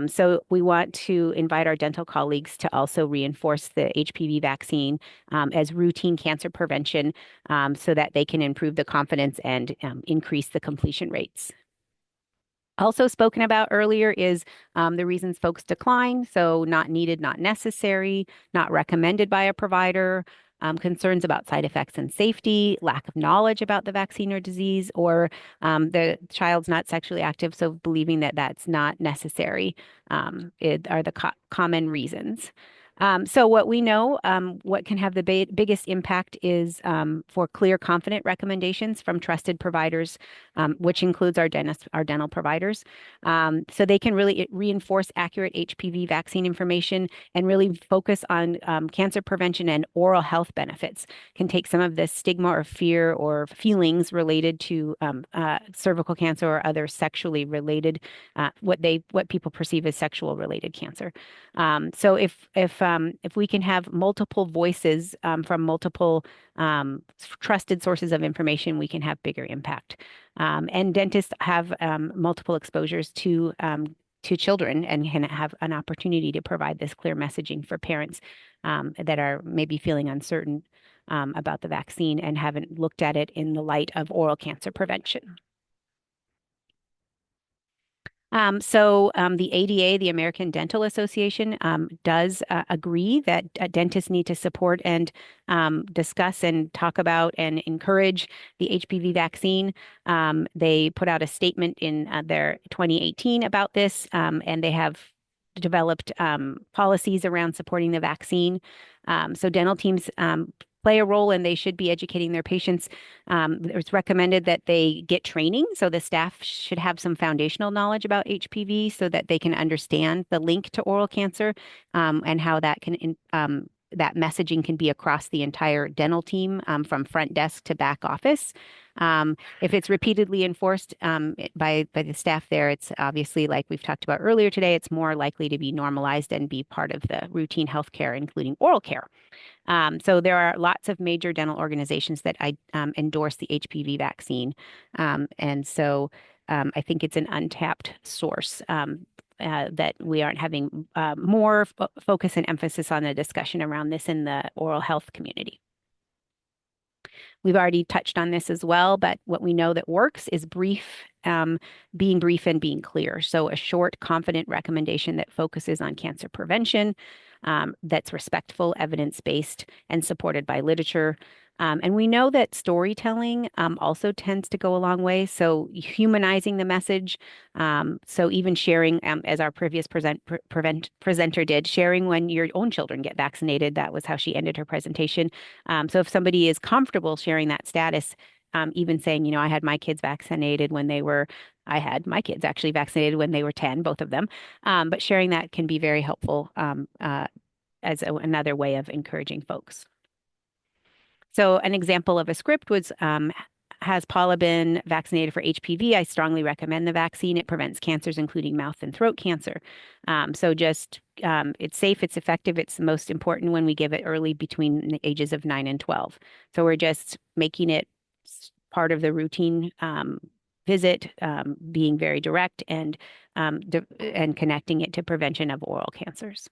So we want to invite our dental colleagues to also reinforce the HPV vaccine as routine cancer prevention so that they can improve the confidence and increase the completion rates. Also spoken about earlier is the reasons folks decline. So not needed, not necessary, not recommended by a provider, concerns about side effects and safety, lack of knowledge about the vaccine or disease, or the child's not sexually active, so believing that that's not necessary are the common reasons. So what we know, what can have the biggest impact is for clear, confident recommendations from trusted providers, which includes our dental providers. So they can really reinforce accurate HPV vaccine information and really focus on cancer prevention and oral health benefits. Can take some of the stigma or fear or feelings related to cervical cancer or other sexually related, what people perceive as sexual related cancer. So if we can have multiple voices from multiple trusted sources of information, we can have bigger impact. And dentists have multiple exposures to children and can have an opportunity to provide this clear messaging for parents that are maybe feeling uncertain about the vaccine and haven't looked at it in the light of oral cancer prevention. The ADA, the American Dental Association, does agree that dentists need to support and discuss and talk about and encourage the HPV vaccine. They put out a statement in their 2018 about this, and they have developed policies around supporting the vaccine. So dental teams play a role and they should be educating their patients. It's recommended that they get training. So the staff should have some foundational knowledge about HPV so that they can understand the link to oral cancer and how that that messaging can be across the entire dental team from front desk to back office. If it's repeatedly enforced by the staff there, it's obviously, like we've talked about earlier today, it's more likely to be normalized and be part of the routine health care, including oral care. So there are lots of major dental organizations that endorse the HPV vaccine. And so I think it's an untapped source that we aren't having more focus and emphasis on the discussion around this in the oral health community. We've already touched on this as well, but what we know that works is being brief and being clear. So a short, confident recommendation that focuses on cancer prevention, that's respectful, evidence-based, and supported by literature. And we know that storytelling also tends to go a long way. So humanizing the message. So even sharing, as our previous presenter did, sharing when your own children get vaccinated. That was how she ended her presentation. So if somebody is comfortable sharing that status, even saying, I had my kids vaccinated when I had my kids actually vaccinated when they were 10, both of them. But sharing that can be very helpful as another way of encouraging folks. So an example of a script was, has Paula been vaccinated for HPV? I strongly recommend the vaccine. It prevents cancers, including mouth and throat cancer. So just it's safe, it's effective. It's most important when we give it early between the ages of 9 and 12. So we're just making it part of the routine visit, being very direct and connecting it to prevention of oral cancers.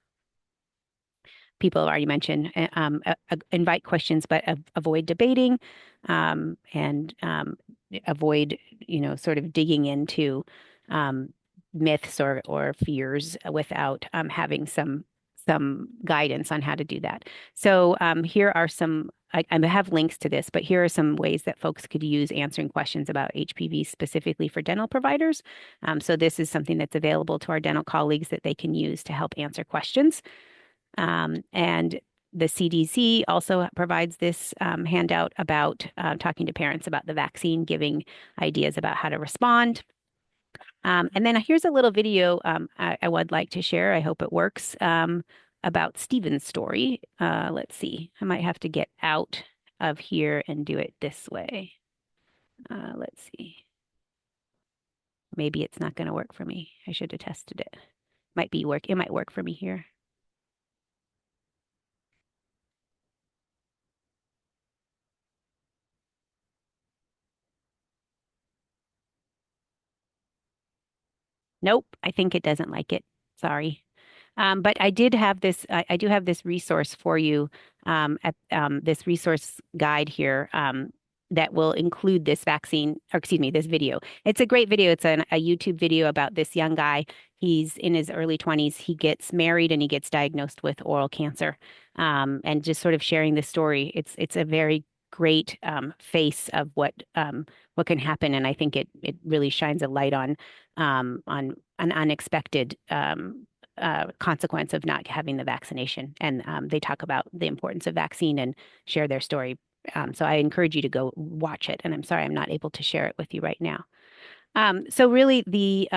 People have already mentioned invite questions, but avoid debating and avoid, sort of digging into myths or fears without having some guidance on how to do that. So here are some. I have links to this, but here are some ways that folks could use answering questions about HPV specifically for dental providers. So this is something that's available to our dental colleagues that they can use to help answer questions. And the CDC also provides this handout about talking to parents about the vaccine, giving ideas about how to respond. And then here's a little video I would like to share. I hope it works about Stephen's story. Let's see. I might have to get out of here and do it this way. Let's see. Maybe it's not going to work for me. I should have tested it. It might work for me here. Nope, I think it doesn't like it. Sorry. But I did have this, I do have this resource for you at this resource guide here that will include this vaccine, or excuse me, this video. It's a great video. It's a YouTube video about this young guy. He's in his early 20s. He gets married and he gets diagnosed with oral cancer. And just sort of sharing this story. It's a very great face of what can happen. And I think it really shines a light on an unexpected consequence of not having the vaccination. And they talk about the importance of vaccine and share their story. So I encourage you to go watch it. And I'm sorry I'm not able to share it with you right now. So really the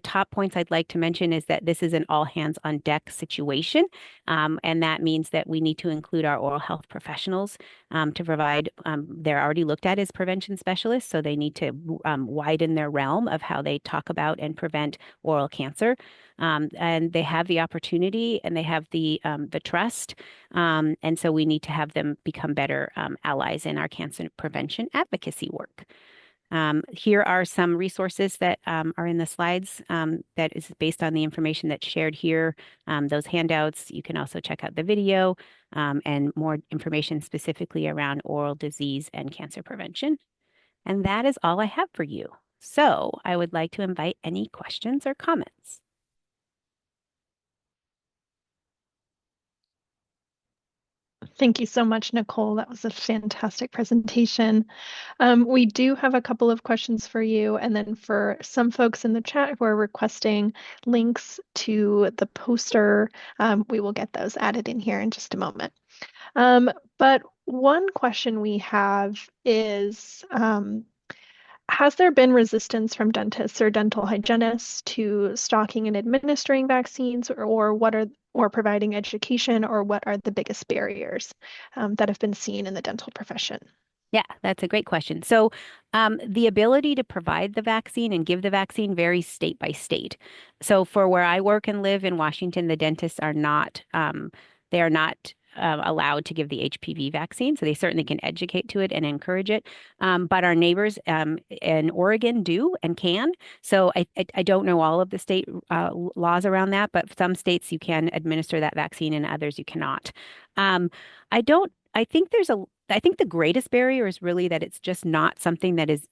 top points I'd like to mention is that this is an all hands on deck situation. And that means that we need to include our oral health professionals to provide, they're already looked at as prevention specialists, so they need to widen their realm of how they talk about and prevent oral cancer. And they have the opportunity and they have the trust. And so we need to have them become better allies in our cancer prevention advocacy work. Here are some resources that are in the slides that is based on the information that's shared here. Those handouts, you can also check out the video and more information specifically around oral disease and cancer prevention. And that is all I have for you. So I would like to invite any questions or comments. Thank you so much, Nicole. That was a fantastic presentation. We do have a couple of questions for you, and then for some folks in the chat who are requesting links to the poster, we will get those added in here in just a moment. But one question we have is, has there been resistance from dentists or dental hygienists to stocking and administering vaccines, or providing education, or what are the biggest barriers that have been seen in the dental profession? Yeah, that's a great question. So the ability to provide the vaccine and give the vaccine varies state by state. So for where I work and live in Washington, the dentists are not, they are not allowed to give the HPV vaccine. So they certainly can educate to it and encourage it. But our neighbors in Oregon do and can. So I don't know all of the state laws around that, but some states you can administer that vaccine and others you cannot. I think the greatest barrier is really that it's just not something that's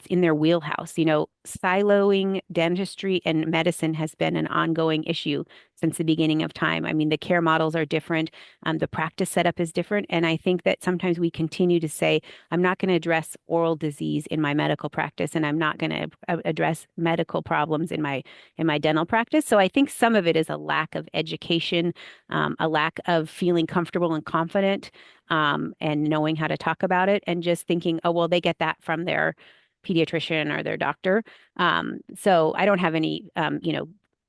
in their wheelhouse. You know, siloing dentistry and medicine has been an ongoing issue since the beginning of time. I mean, the care models are different, the practice setup is different, and I think that sometimes we continue to say, I'm not going to address oral disease in my medical practice, and I'm not going to address medical problems in my dental practice. So I think some of it is a lack of education, a lack of feeling comfortable and confident, and knowing how to talk about it, and just thinking, oh, well, they get that from their pediatrician or their doctor. So I don't have any,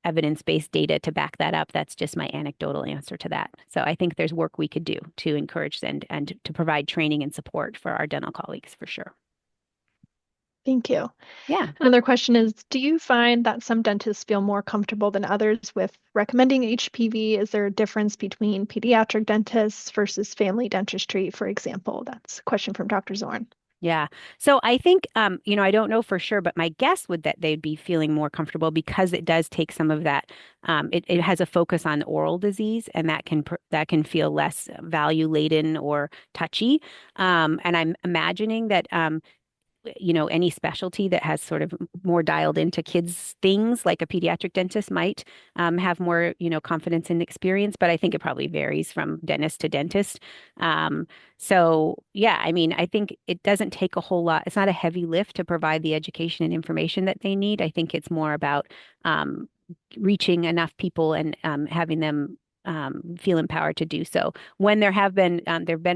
evidence-based data to back that up. That's just my anecdotal answer to that. So I think there's work we could do to encourage and to provide training and support for our dental colleagues for sure. Thank you. Yeah. Another question is, do you find that some dentists feel more comfortable than others with recommending HPV? Is there a difference between pediatric dentists versus family dentistry, for example? That's a question from Dr. Zorn. Yeah. So I think, I don't know for sure, but my guess would that they'd be feeling more comfortable because it does take some of that. It has a focus on oral disease, and that can feel less value laden or touchy. And I'm imagining that any specialty that has sort of more dialed into kids things, like a pediatric dentist might have more, confidence and experience, but I think it probably varies from dentist to dentist. So yeah, I mean, I think it doesn't take a whole lot. It's not a heavy lift to provide the education and information that they need. I think it's more about reaching enough people and having them feel empowered to do so. When there have been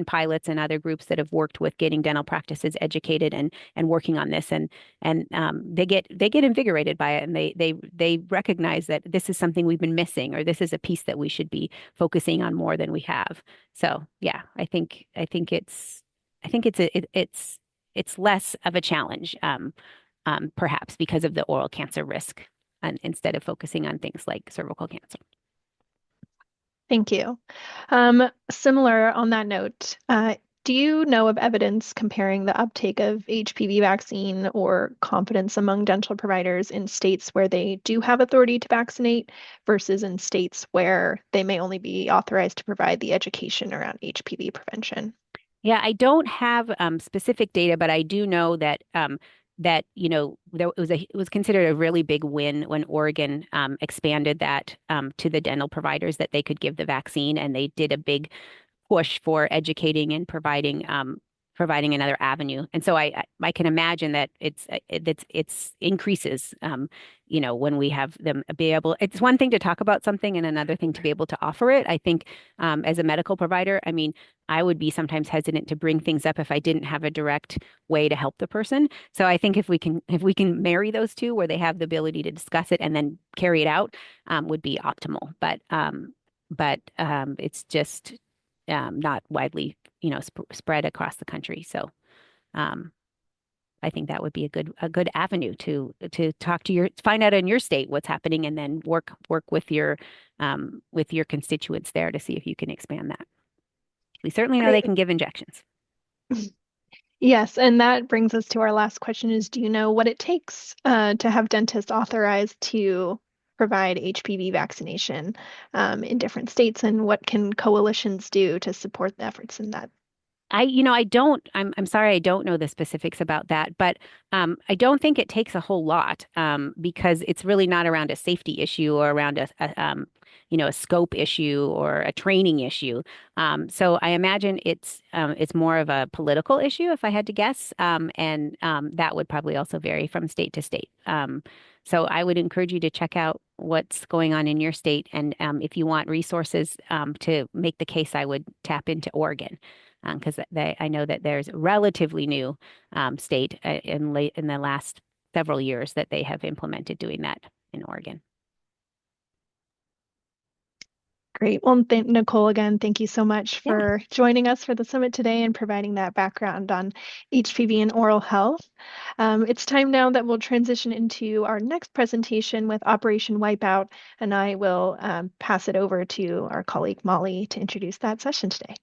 pilots and other groups that have worked with getting dental practices educated and working on this, and they get invigorated by it, and they recognize that this is something we've been missing, or this is a piece that we should be focusing on more than we have. So yeah, it's less of a challenge, perhaps because of the oral cancer risk, and instead of focusing on things like cervical cancer. Thank you. Similar on that note, do you know of evidence comparing the uptake of HPV vaccine or confidence among dental providers in states where they do have authority to vaccinate versus in states where they may only be authorized to provide the education around HPV prevention? Yeah, I don't have specific data, but I do know that it was considered a really big win when Oregon expanded that to the dental providers, that they could give the vaccine, and they did a big push for educating and providing another avenue. And so I can imagine that it's increases, when we have them be able. It's one thing to talk about something and another thing to be able to offer it. I think as a medical provider, I mean, I would be sometimes hesitant to bring things up if I didn't have a direct way to help the person. So I think if we can marry those two, where they have the ability to discuss it and then carry it out, would be optimal. But it's just not widely, spread across the country. So I think that would be a good avenue to talk to find out in your state what's happening, and then work with your constituents there to see if you can expand that. We certainly know they Great. can give injections. Yes, and that brings us to our last question is, do you know what it takes to have dentists authorized to provide HPV vaccination in different states, and what can coalitions do to support the efforts in that? I'm sorry, I don't know the specifics about that, but I don't think it takes a whole lot, because it's really not around a safety issue or around a scope issue or a training issue. So I imagine it's more of a political issue, if I had to guess, and that would probably also vary from state to state. So I would encourage you to check out what's going on in your state, and if you want resources to make the case, I would tap into Oregon. Because I know that there's a relatively new state in the last several years that they have implemented doing that in Oregon. Great. Well, Nicole, again, thank you so much for joining us for the summit today and providing that background on HPV and oral health. It's time now that we'll transition into our next presentation with Operation Wipeout, and I will pass it over to our colleague Molly to introduce that session today.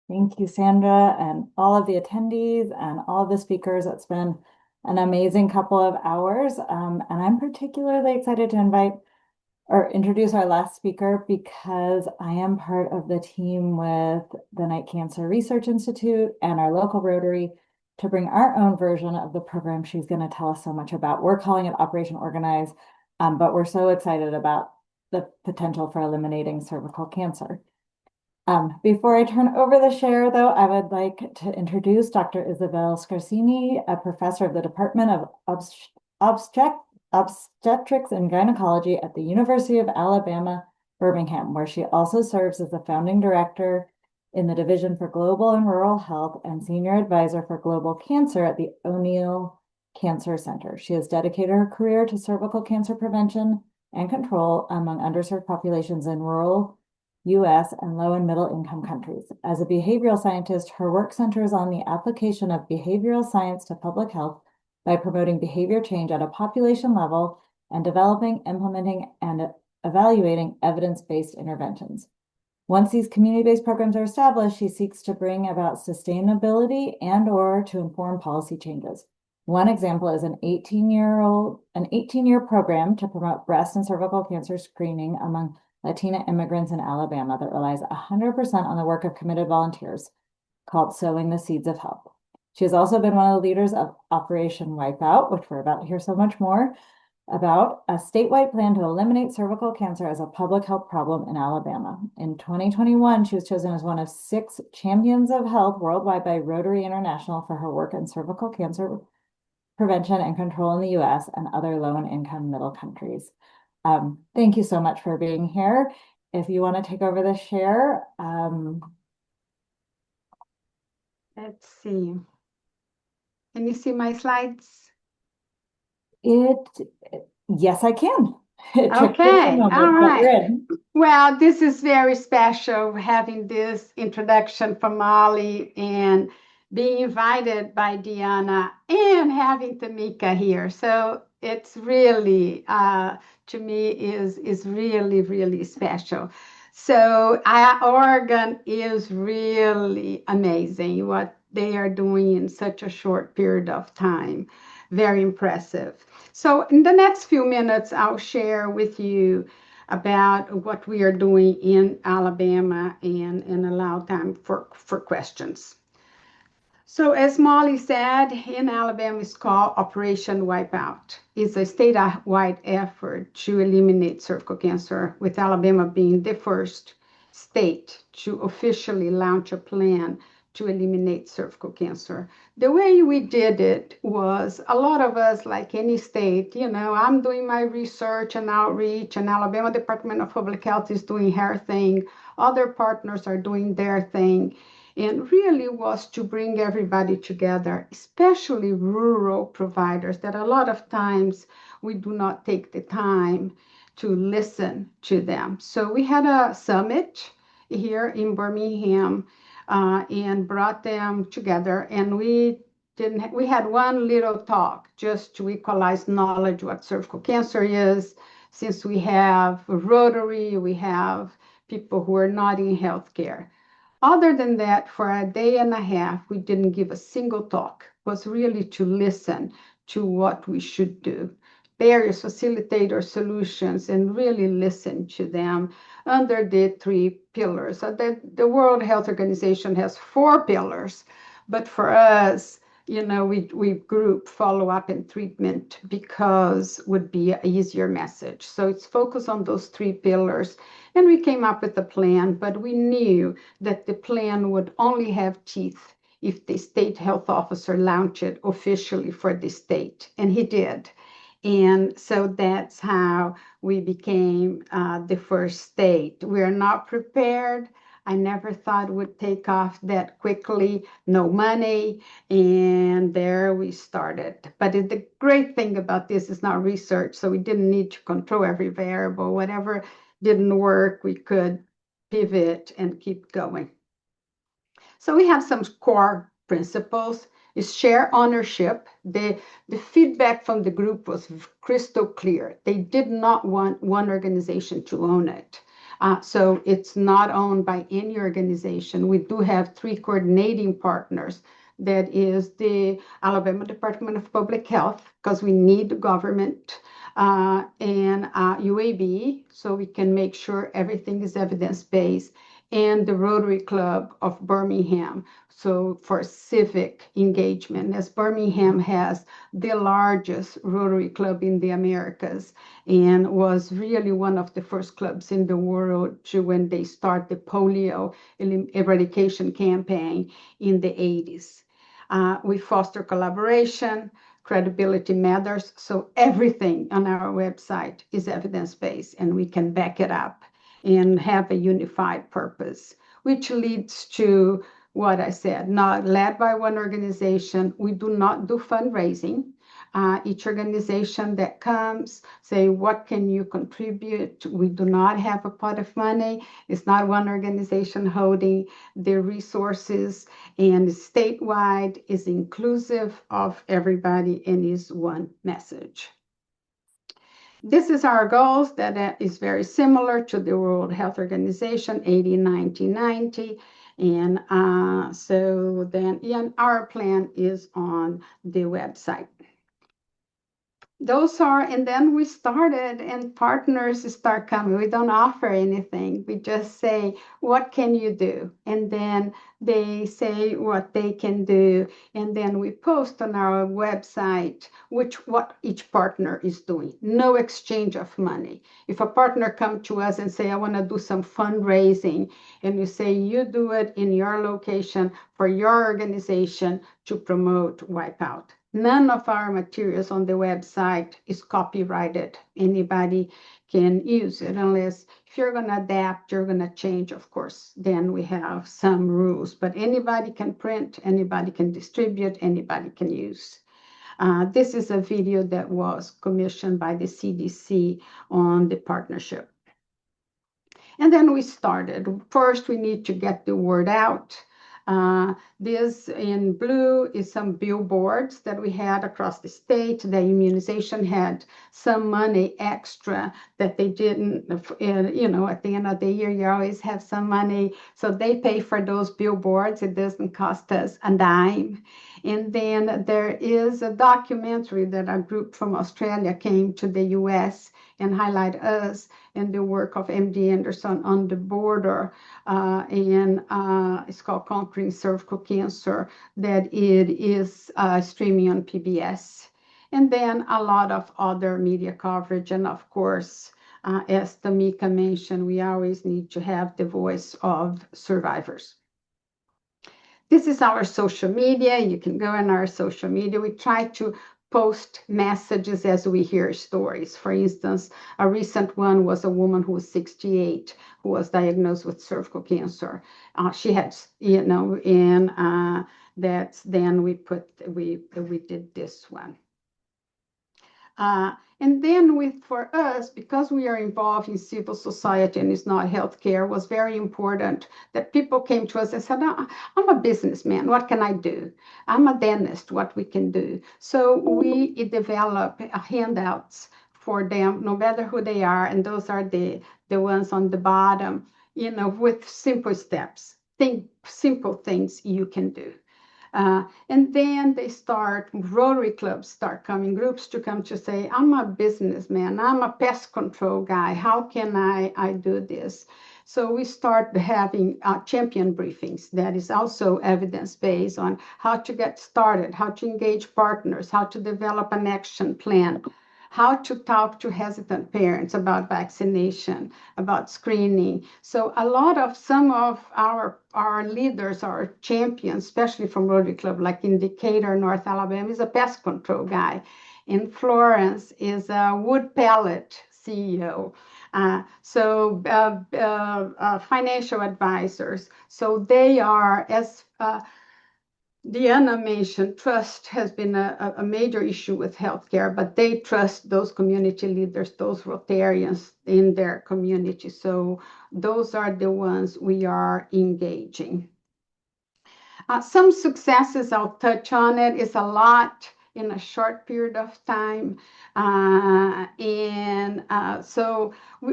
Thank you, Sandra, and all of the attendees and all of the speakers. It's been an amazing couple of hours, and I'm particularly excited to introduce our last speaker, because I am part of the team with the Night Cancer Research Institute and our local Rotary to bring our own version of the program she's going to tell us so much about. We're calling it Operation Organize, but we're so excited about the potential for eliminating cervical cancer. Before I turn over the share, though, I would like to introduce Dr. Isabel Scarsini, a professor of the Department of Obstetrics and Gynecology at the University of Alabama, Birmingham, where she also serves as the founding director in the Division for Global and Rural Health and senior advisor for global cancer at the O'Neill Cancer Center. She has dedicated her career to cervical cancer prevention and control among underserved populations in rural U.S. and low and middle income countries. As a behavioral scientist, her work centers on the application of behavioral science to public health by promoting behavior change at a population level and developing, implementing, and evaluating evidence-based interventions. Once these community-based programs are established, she seeks to bring about sustainability and/or to inform policy changes. One example is an 18-year program to promote breast and cervical cancer screening among Latina immigrants in Alabama that relies 100% on the work of committed volunteers, called Sowing the Seeds of Help. She has also been one of the leaders of Operation Wipeout, which we're about to hear so much more about, a statewide plan to eliminate cervical cancer as a public health problem in Alabama. In 2021, she was chosen as one of 6 champions of health worldwide by Rotary International for her work in cervical cancer prevention and control in the US and other low and income middle countries. Thank you so much for being here. If you want to take over the share. Let's see. Can you see my slides? Yes, I can. It took me a Okay, moment, all but we're right. in. Well, this is very special having this introduction from Molly and being invited by Deanna and having Tamika here. So it's really, to me, is really, really special. So Oregon is really amazing what they are doing in such a short period of time. Very impressive. So in the next few minutes, I'll share with you about what we are doing in Alabama and allow time for questions. So as Molly said, in Alabama, it's called Operation Wipeout. It's a statewide effort to eliminate cervical cancer, with Alabama being the first state to officially launch a plan to eliminate cervical cancer. The way we did it was a lot of us, like any state, I'm doing my research and outreach, and Alabama Department of Public Health is doing her thing. Other partners are doing their thing. And really was to bring everybody together, especially rural providers that a lot of times we do not take the time to listen to them. So we had a summit here in Birmingham and brought them together, and we had one little talk just to equalize knowledge what cervical cancer is, since we have Rotary, we have people who are not in healthcare. Other than that, for a day and a half, we didn't give a single talk. It was really to listen to what we should do, various facilitator solutions, and really listen to them under the 3 pillars. So the World Health Organization has 4 pillars, but for us, we group follow-up and treatment because would be an easier message. So it's focused on those 3 pillars. And we came up with a plan, but we knew that the plan would only have teeth if the state health officer launched it officially for the state. And he did. And so that's how we became the first state. We are not prepared. I never thought it would take off that quickly, no money, and there we started. But the great thing about this is not research, so we didn't need to control every variable. Whatever didn't work, we could pivot and keep going. So we have some core principles. Is share ownership. The feedback from the group was crystal clear. They did not want one organization to own it. So it's not owned by any organization. We do have 3 coordinating partners. That is the Alabama Department of Public Health, because we need government, and UAB, so we can make sure everything is evidence-based, and the Rotary Club of Birmingham, so for civic engagement, as Birmingham has the largest Rotary Club in the Americas and was really one of the first clubs in the world to when they start the polio eradication campaign in the 80s. We foster collaboration, credibility matters, so everything on our website is evidence-based and we can back it up and have a unified purpose, which leads to what I said, not led by one organization. We do not do fundraising. Each organization that comes say, what can you contribute? We do not have a pot of money. It's not one organization holding the resources, and statewide is inclusive of everybody and is one message. This is our goals that is very similar to the World Health Organization, 80, 90, 90. And so then our plan is on the website. those are, and then we started, and partners start coming. We don't offer anything. We just say, what can you do? And then they say what they can do. And then we post on our website what each partner is doing. No exchange of money. If a partner come to us and say, I want to do some fundraising, and you say, you do it in your location for your organization to promote Wipeout. None of our materials on the website is copyrighted. Anybody can use it unless if you're going to adapt, you're going to change, of course. Then we have some rules, but anybody can print, anybody can distribute, anybody can use. This is a video that was commissioned by the CDC on the partnership. And then we started. First, we need to get the word out. This in blue is some billboards that we had across the state. The immunization had some money extra that they didn't, you know, at the end of the year, you always have some money. So they pay for those billboards. It doesn't cost us a dime. And then there is a documentary that a group from Australia came to the US and highlight us and the work of MD Anderson on the border. It's called Conquering Cervical Cancer, that it is streaming on PBS. And then a lot of other media coverage. And of course, as Tamika mentioned, we always need to have the voice of survivors. This is our social media. You can go on our social media. We try to post messages as we hear stories. For instance, a recent one was a woman who was 68 who was diagnosed with cervical cancer. She had, you know, and that's then we did this one. And then for us, because we are involved in civil society and it's not healthcare, was very important that people came to us and said, I'm a businessman, what can I do? I'm a dentist, what we can do. So we develop handouts for them, no matter who they are, and those are the ones on the bottom, you know, with simple steps, simple things you can do. And then Rotary clubs start coming, groups to come to say, I'm a businessman, I'm a pest control guy, how can I do this? So we start having champion briefings that is also evidence-based on how to get started, how to engage partners, how to develop an action plan, how to talk to hesitant parents about vaccination, about screening. So some of our leaders, our champions, especially from Rotary Club, like in Decatur, North Alabama, is a pest control guy. In Florence is a wood pellet CEO. Financial advisors. So they are, as Deanna mentioned, trust has been a major issue with healthcare, but they trust those community leaders, those Rotarians in their community. So those are the ones we are engaging. Some successes, I'll touch on it, is a lot in a short period of time.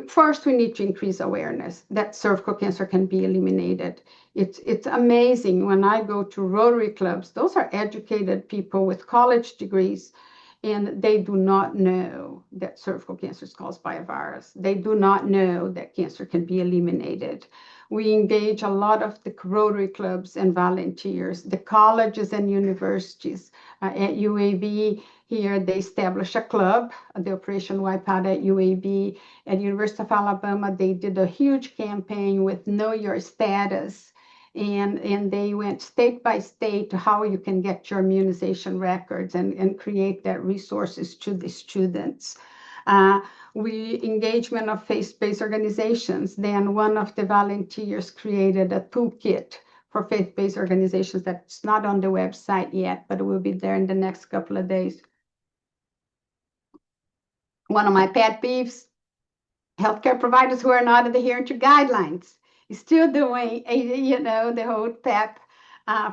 First, we need to increase awareness that cervical cancer can be eliminated. It's amazing when I go to Rotary clubs, those are educated people with college degrees, and they do not know that cervical cancer is caused by a virus. They do not know that cancer can be eliminated. We engage a lot of the Rotary clubs and volunteers, the colleges and universities. At UAB here, they establish a club, the Operation Wipeout at UAB. At University of Alabama, they did a huge campaign with Know Your Status. And they went state by state to how you can get your immunization records and create that resources to the students. Engagement of faith-based organizations. Then one of the volunteers created a toolkit for faith-based organizations that's not on the website yet, but it will be there in the next couple of days. One of my pet peeves, healthcare providers who are not adhering to guidelines. Still doing, the whole PEP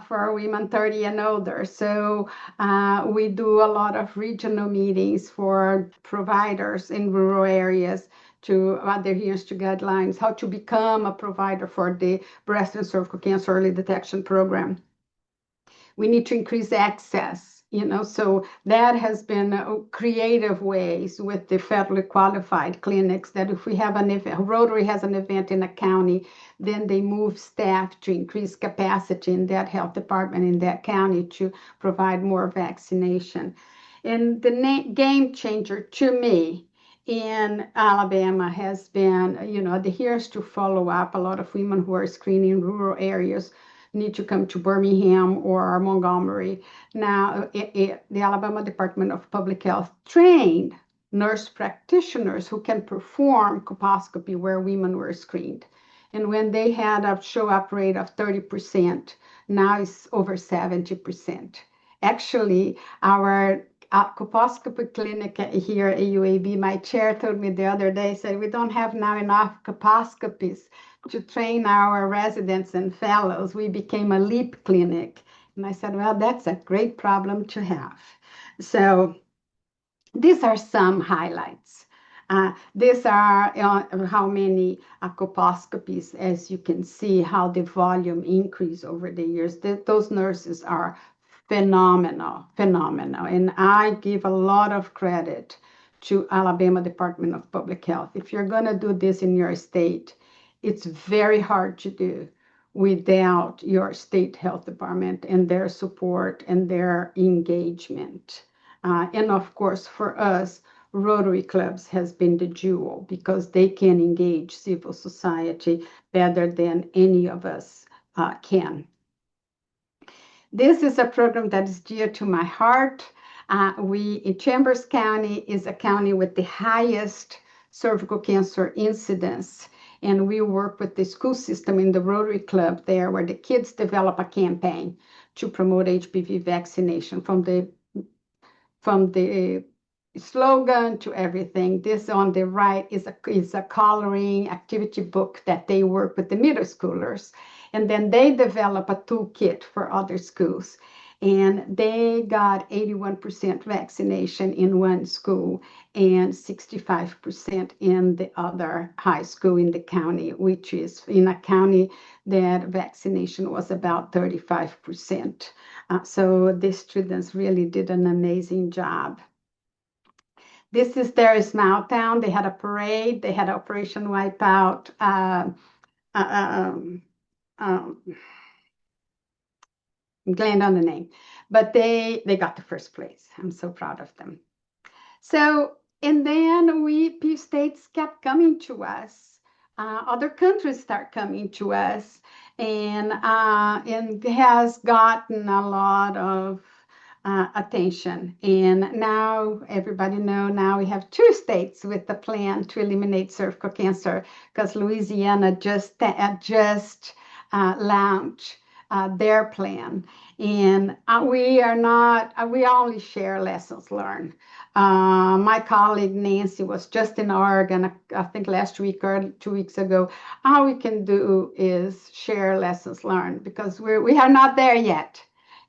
for women 30 and older. So we do a lot of regional meetings for providers in rural areas to adherence to guidelines, how to become a provider for the breast and cervical cancer early detection program. We need to increase access. So that has been creative ways with the federally qualified clinics that if we have an event, Rotary has an event in a county, then they move staff to increase capacity in that health department in that county to provide more vaccination. And the game changer to me in Alabama has been, adherence to follow up. A lot of women who are screening in rural areas need to come to Birmingham or Montgomery. Now, the Alabama Department of Public Health trained nurse practitioners who can perform colposcopy where women were screened. And when they had a show-up rate of 30%, now it's over 70%. Actually, our colposcopy clinic here at UAB, my chair told me the other day, said, we don't have now enough colposcopies to train our residents and fellows. We became a LEAP clinic. And I said, well, that's a great problem to have. So these are some highlights. These are how many colposcopies, as you can see, how the volume increased over the years. Those nurses are phenomenal. And I give a lot of credit to Alabama Department of Public Health. If you're going to do this in your state, it's very hard to do without your state health department and their support and their engagement. And of course, for us, Rotary clubs has been the jewel because they can engage civil society better than any of us can. This is a program that is dear to my heart. In Chambers County is a county with the highest cervical cancer incidence. And we work with the school system in the Rotary Club there, where the kids develop a campaign to promote HPV vaccination from the slogan to everything. This on the right is a coloring activity book that they work with the middle schoolers. And then they develop a toolkit for other schools. And they got 81% vaccination in one school and 65% in the other high school in the county, which is in a county that vaccination was about 35%. So the students really did an amazing job. This is their small town. They had a parade. They had Operation Wipeout. Glad on the name, but they got the first place. I'm so proud of them. So, and then states kept coming to us. Other countries start coming to us, and has gotten a lot of attention. And now everybody know now we have 2 states with the plan to eliminate cervical cancer because Louisiana just launched their plan. And we only share lessons learned. My colleague Nancy was just in Oregon, I think last week or 2 weeks ago. All we can do is share lessons learned because we are not there yet.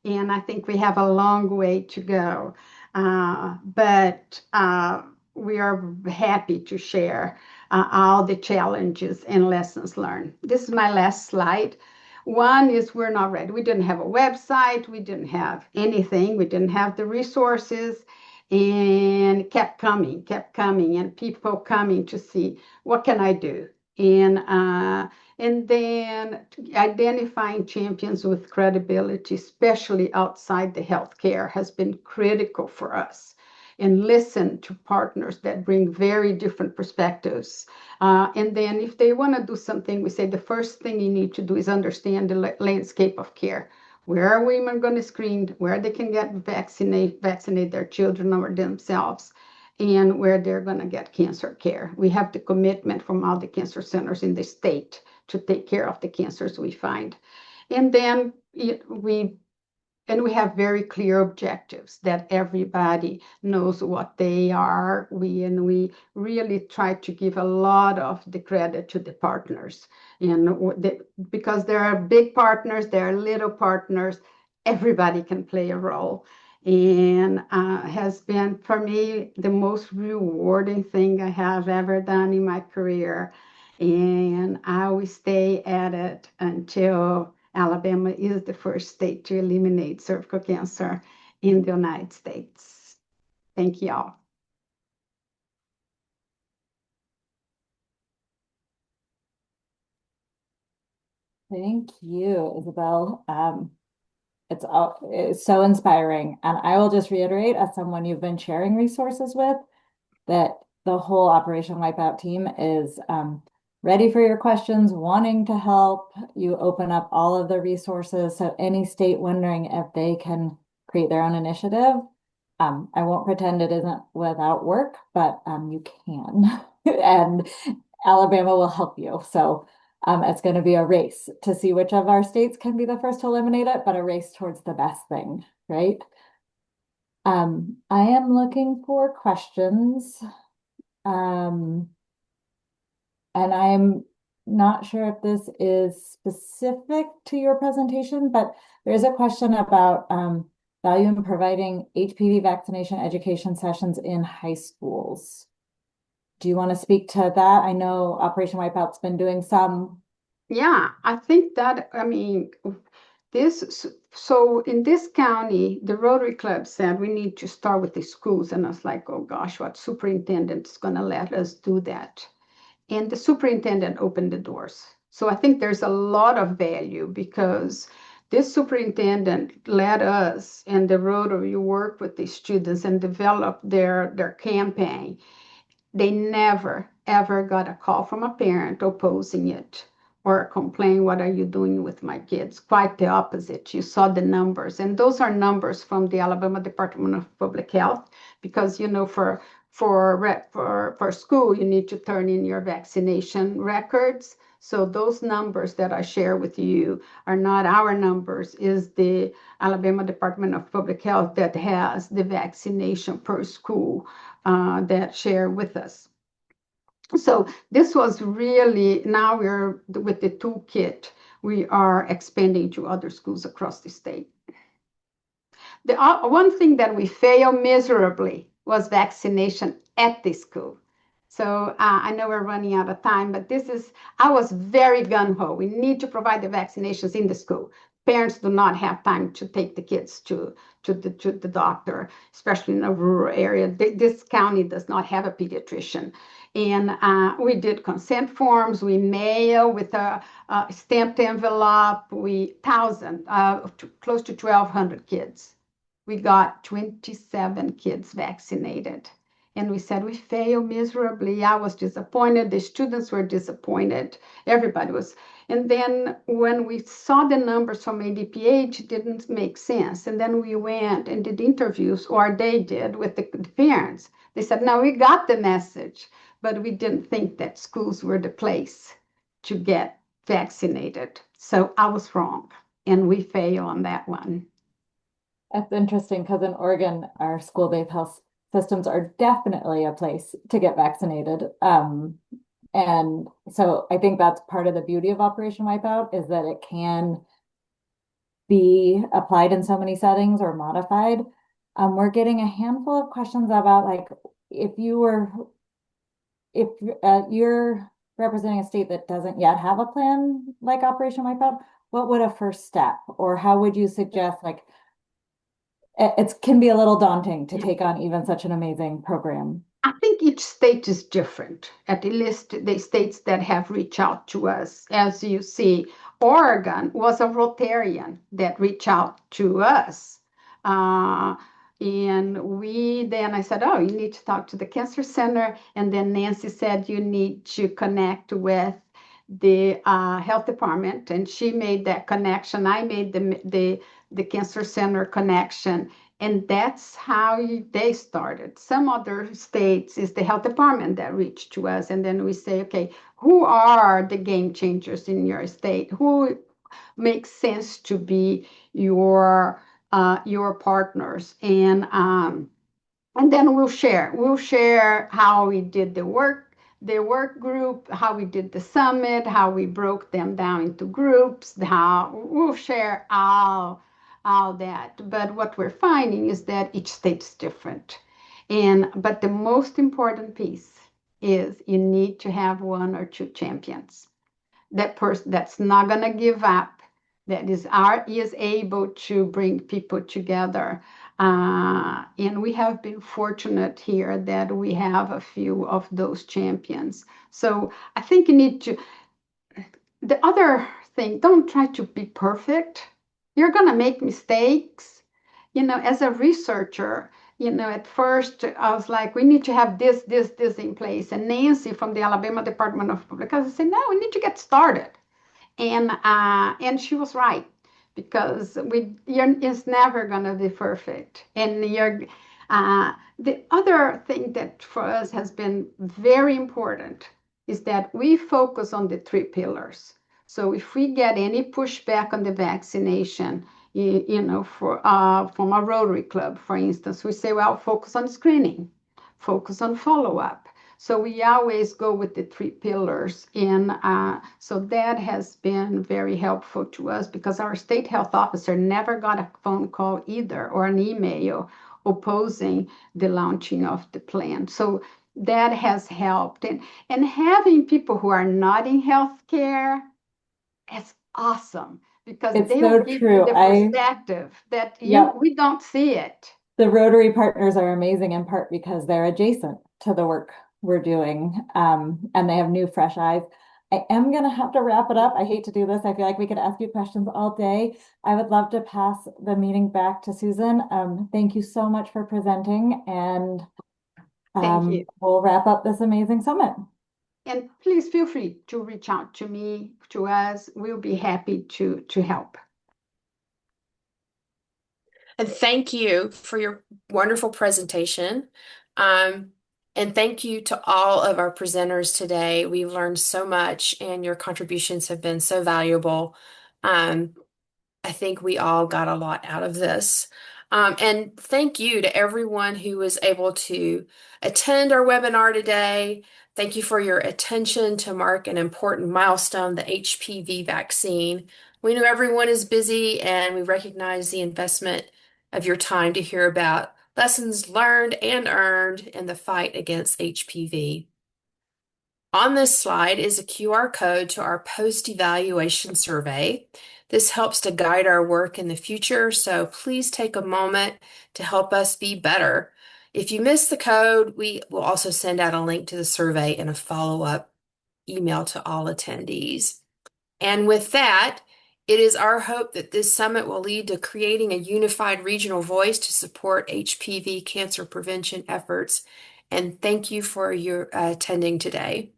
And I think we have a long way to go. But we are happy to share all the challenges and lessons learned. This is my last slide. One is we're not ready. We didn't have a website. We didn't have anything. We didn't have the resources, and kept coming, and people coming to see what can I do. And then identifying champions with credibility, especially outside the healthcare, has been critical for us. And listen to partners that bring very different perspectives. And then if they want to do something, we say the first thing you need to do is understand the landscape of care. Where are women going to screen, where they can get vaccinate their children or themselves, and where they're going to get cancer care. We have the commitment from all the cancer centers in the state to take care of the cancers we find. And then we have very clear objectives that everybody knows what they are. We really try to give a lot of the credit to the partners. And because there are big partners, there are little partners, everybody can play a role. And has been, for me, the most rewarding thing I have ever done in my career. And I will stay at it until Alabama is the first state to eliminate cervical cancer. in the United States. Thank you all. Thank you, Isabel. It's so inspiring. And I will just reiterate, as someone you've been sharing resources with, that the whole Operation Wipeout team is ready for your questions, wanting to help. You open up all of the resources. So any state wondering if they can create their own initiative, I won't pretend it isn't without work, but you can. And Alabama will help you. So it's going to be a race to see which of our states can be the first to eliminate it, but a race towards the best thing, right? I am looking for questions. And I'm not sure if this is specific to your presentation, but there's a question about value in providing HPV vaccination education sessions in high schools. Do you want to speak to that? I know Operation Wipeout's been doing some. Yeah, I think that, so in this county, the Rotary Club said we need to start with the schools. And I was like, oh gosh, what superintendent is going to let us do that? And the superintendent opened the doors. So I think there's a lot of value because this superintendent let us and the Rotary work with the students and develop their campaign. They never, ever got a call from a parent opposing it or complain, what are you doing with my kids? Quite the opposite. You saw the numbers. And those are numbers from the Alabama Department of Public Health, because, for school, you need to turn in your vaccination records. So those numbers that I share with you are not our numbers, is the Alabama Department of Public Health that has the vaccination per school that share with us. So this was really, now we're with the toolkit, we are expanding to other schools across the state. The one thing that we failed miserably was vaccination at the school. So I know we're running out of time, but I was very gung-ho. We need to provide the vaccinations in the school. Parents do not have time to take the kids to the doctor, especially in a rural area. This county does not have a pediatrician. And we did consent forms. We mail with a stamped envelope. Close to 1,200 kids. We got 27 kids vaccinated. And we said we failed miserably. I was disappointed. The students were disappointed. Everybody was. And then when we saw the numbers from ADPH, it didn't make sense. And then we went and did interviews, or they did, with the parents. They said, no, we got the message, but we didn't think that schools were the place to get vaccinated. So I was wrong, and we failed on that one. That's interesting because in Oregon, our school-based health systems are definitely a place to get vaccinated. And so I think that's part of the beauty of Operation Wipeout, is that it can be applied in so many settings or modified. We're getting a handful of questions about, like, if you're representing a state that doesn't yet have a plan like Operation Wipeout, what would a first step, or how would you suggest, like, it can be a little daunting to take on even such an amazing program? I think each state is different. At least the states that have reached out to us, as you see, Oregon was a Rotarian that reached out to us. And I said, oh, you need to talk to the Cancer Center. And then Nancy said, you need to connect with the health department. And she made that connection. I made the Cancer Center connection. And that's how they started. Some other states is the health department that reached to us. And then we say, okay, who are the game changers in your state? Who makes sense to be your partners? And then we'll share how we did the work group, how we did the summit, how we broke them down into groups, how we'll share all that. But what we're finding is that each state is different. But the most important piece is you need to have one or two champions. That person that's not going to give up, that is able to bring people together. And we have been fortunate here that we have a few of those champions. So I think you need to, the other thing, don't try to be perfect. You're going to make mistakes. As a researcher, at first I was like, we need to have this in place. And Nancy from the Alabama Department of Public Health said, no, we need to get started. And she was right because it's never going to be perfect. And the other thing that for us has been very important is that we focus on the three pillars. So if we get any pushback on the vaccination, from a Rotary Club, for instance, we say, well, focus on screening, focus on follow-up. So we always go with the three pillars. And so that has been very helpful to us because our state health officer never got a phone call either or an email opposing the launching of the plan. So that has helped. And having people who are not in healthcare is awesome because It's they will so give you true. the perspective that Yep. we don't see it. The Rotary partners are amazing in part because they're adjacent to the work we're doing, and they have new, fresh eyes. I am going to have to wrap it up. I hate to do this. I feel like we could ask you questions all day. I would love to pass the meeting back to Susan. Thank you so much for presenting, and Thank you. we'll wrap up this amazing summit. And please feel free to reach out to me, to us. We'll be happy to help. And thank you for your wonderful presentation. And thank you to all of our presenters today. We've learned so much, and your contributions have been so valuable. I think we all got a lot out of this. And thank you to everyone who was able to attend our webinar today. Thank you for your attention to mark an important milestone, the HPV vaccine. We know everyone is busy, and we recognize the investment of your time to hear about lessons learned and earned in the fight against HPV. On this slide is a QR code to our post-evaluation survey. This helps to guide our work in the future, so please take a moment to help us be better. If you miss the code, we will also send out a link to the survey in a follow-up email to all attendees. And with that, it is our hope that this summit will lead to creating a unified regional voice to support HPV cancer prevention efforts. And thank you for your attending today.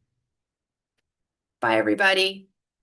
Bye, everybody.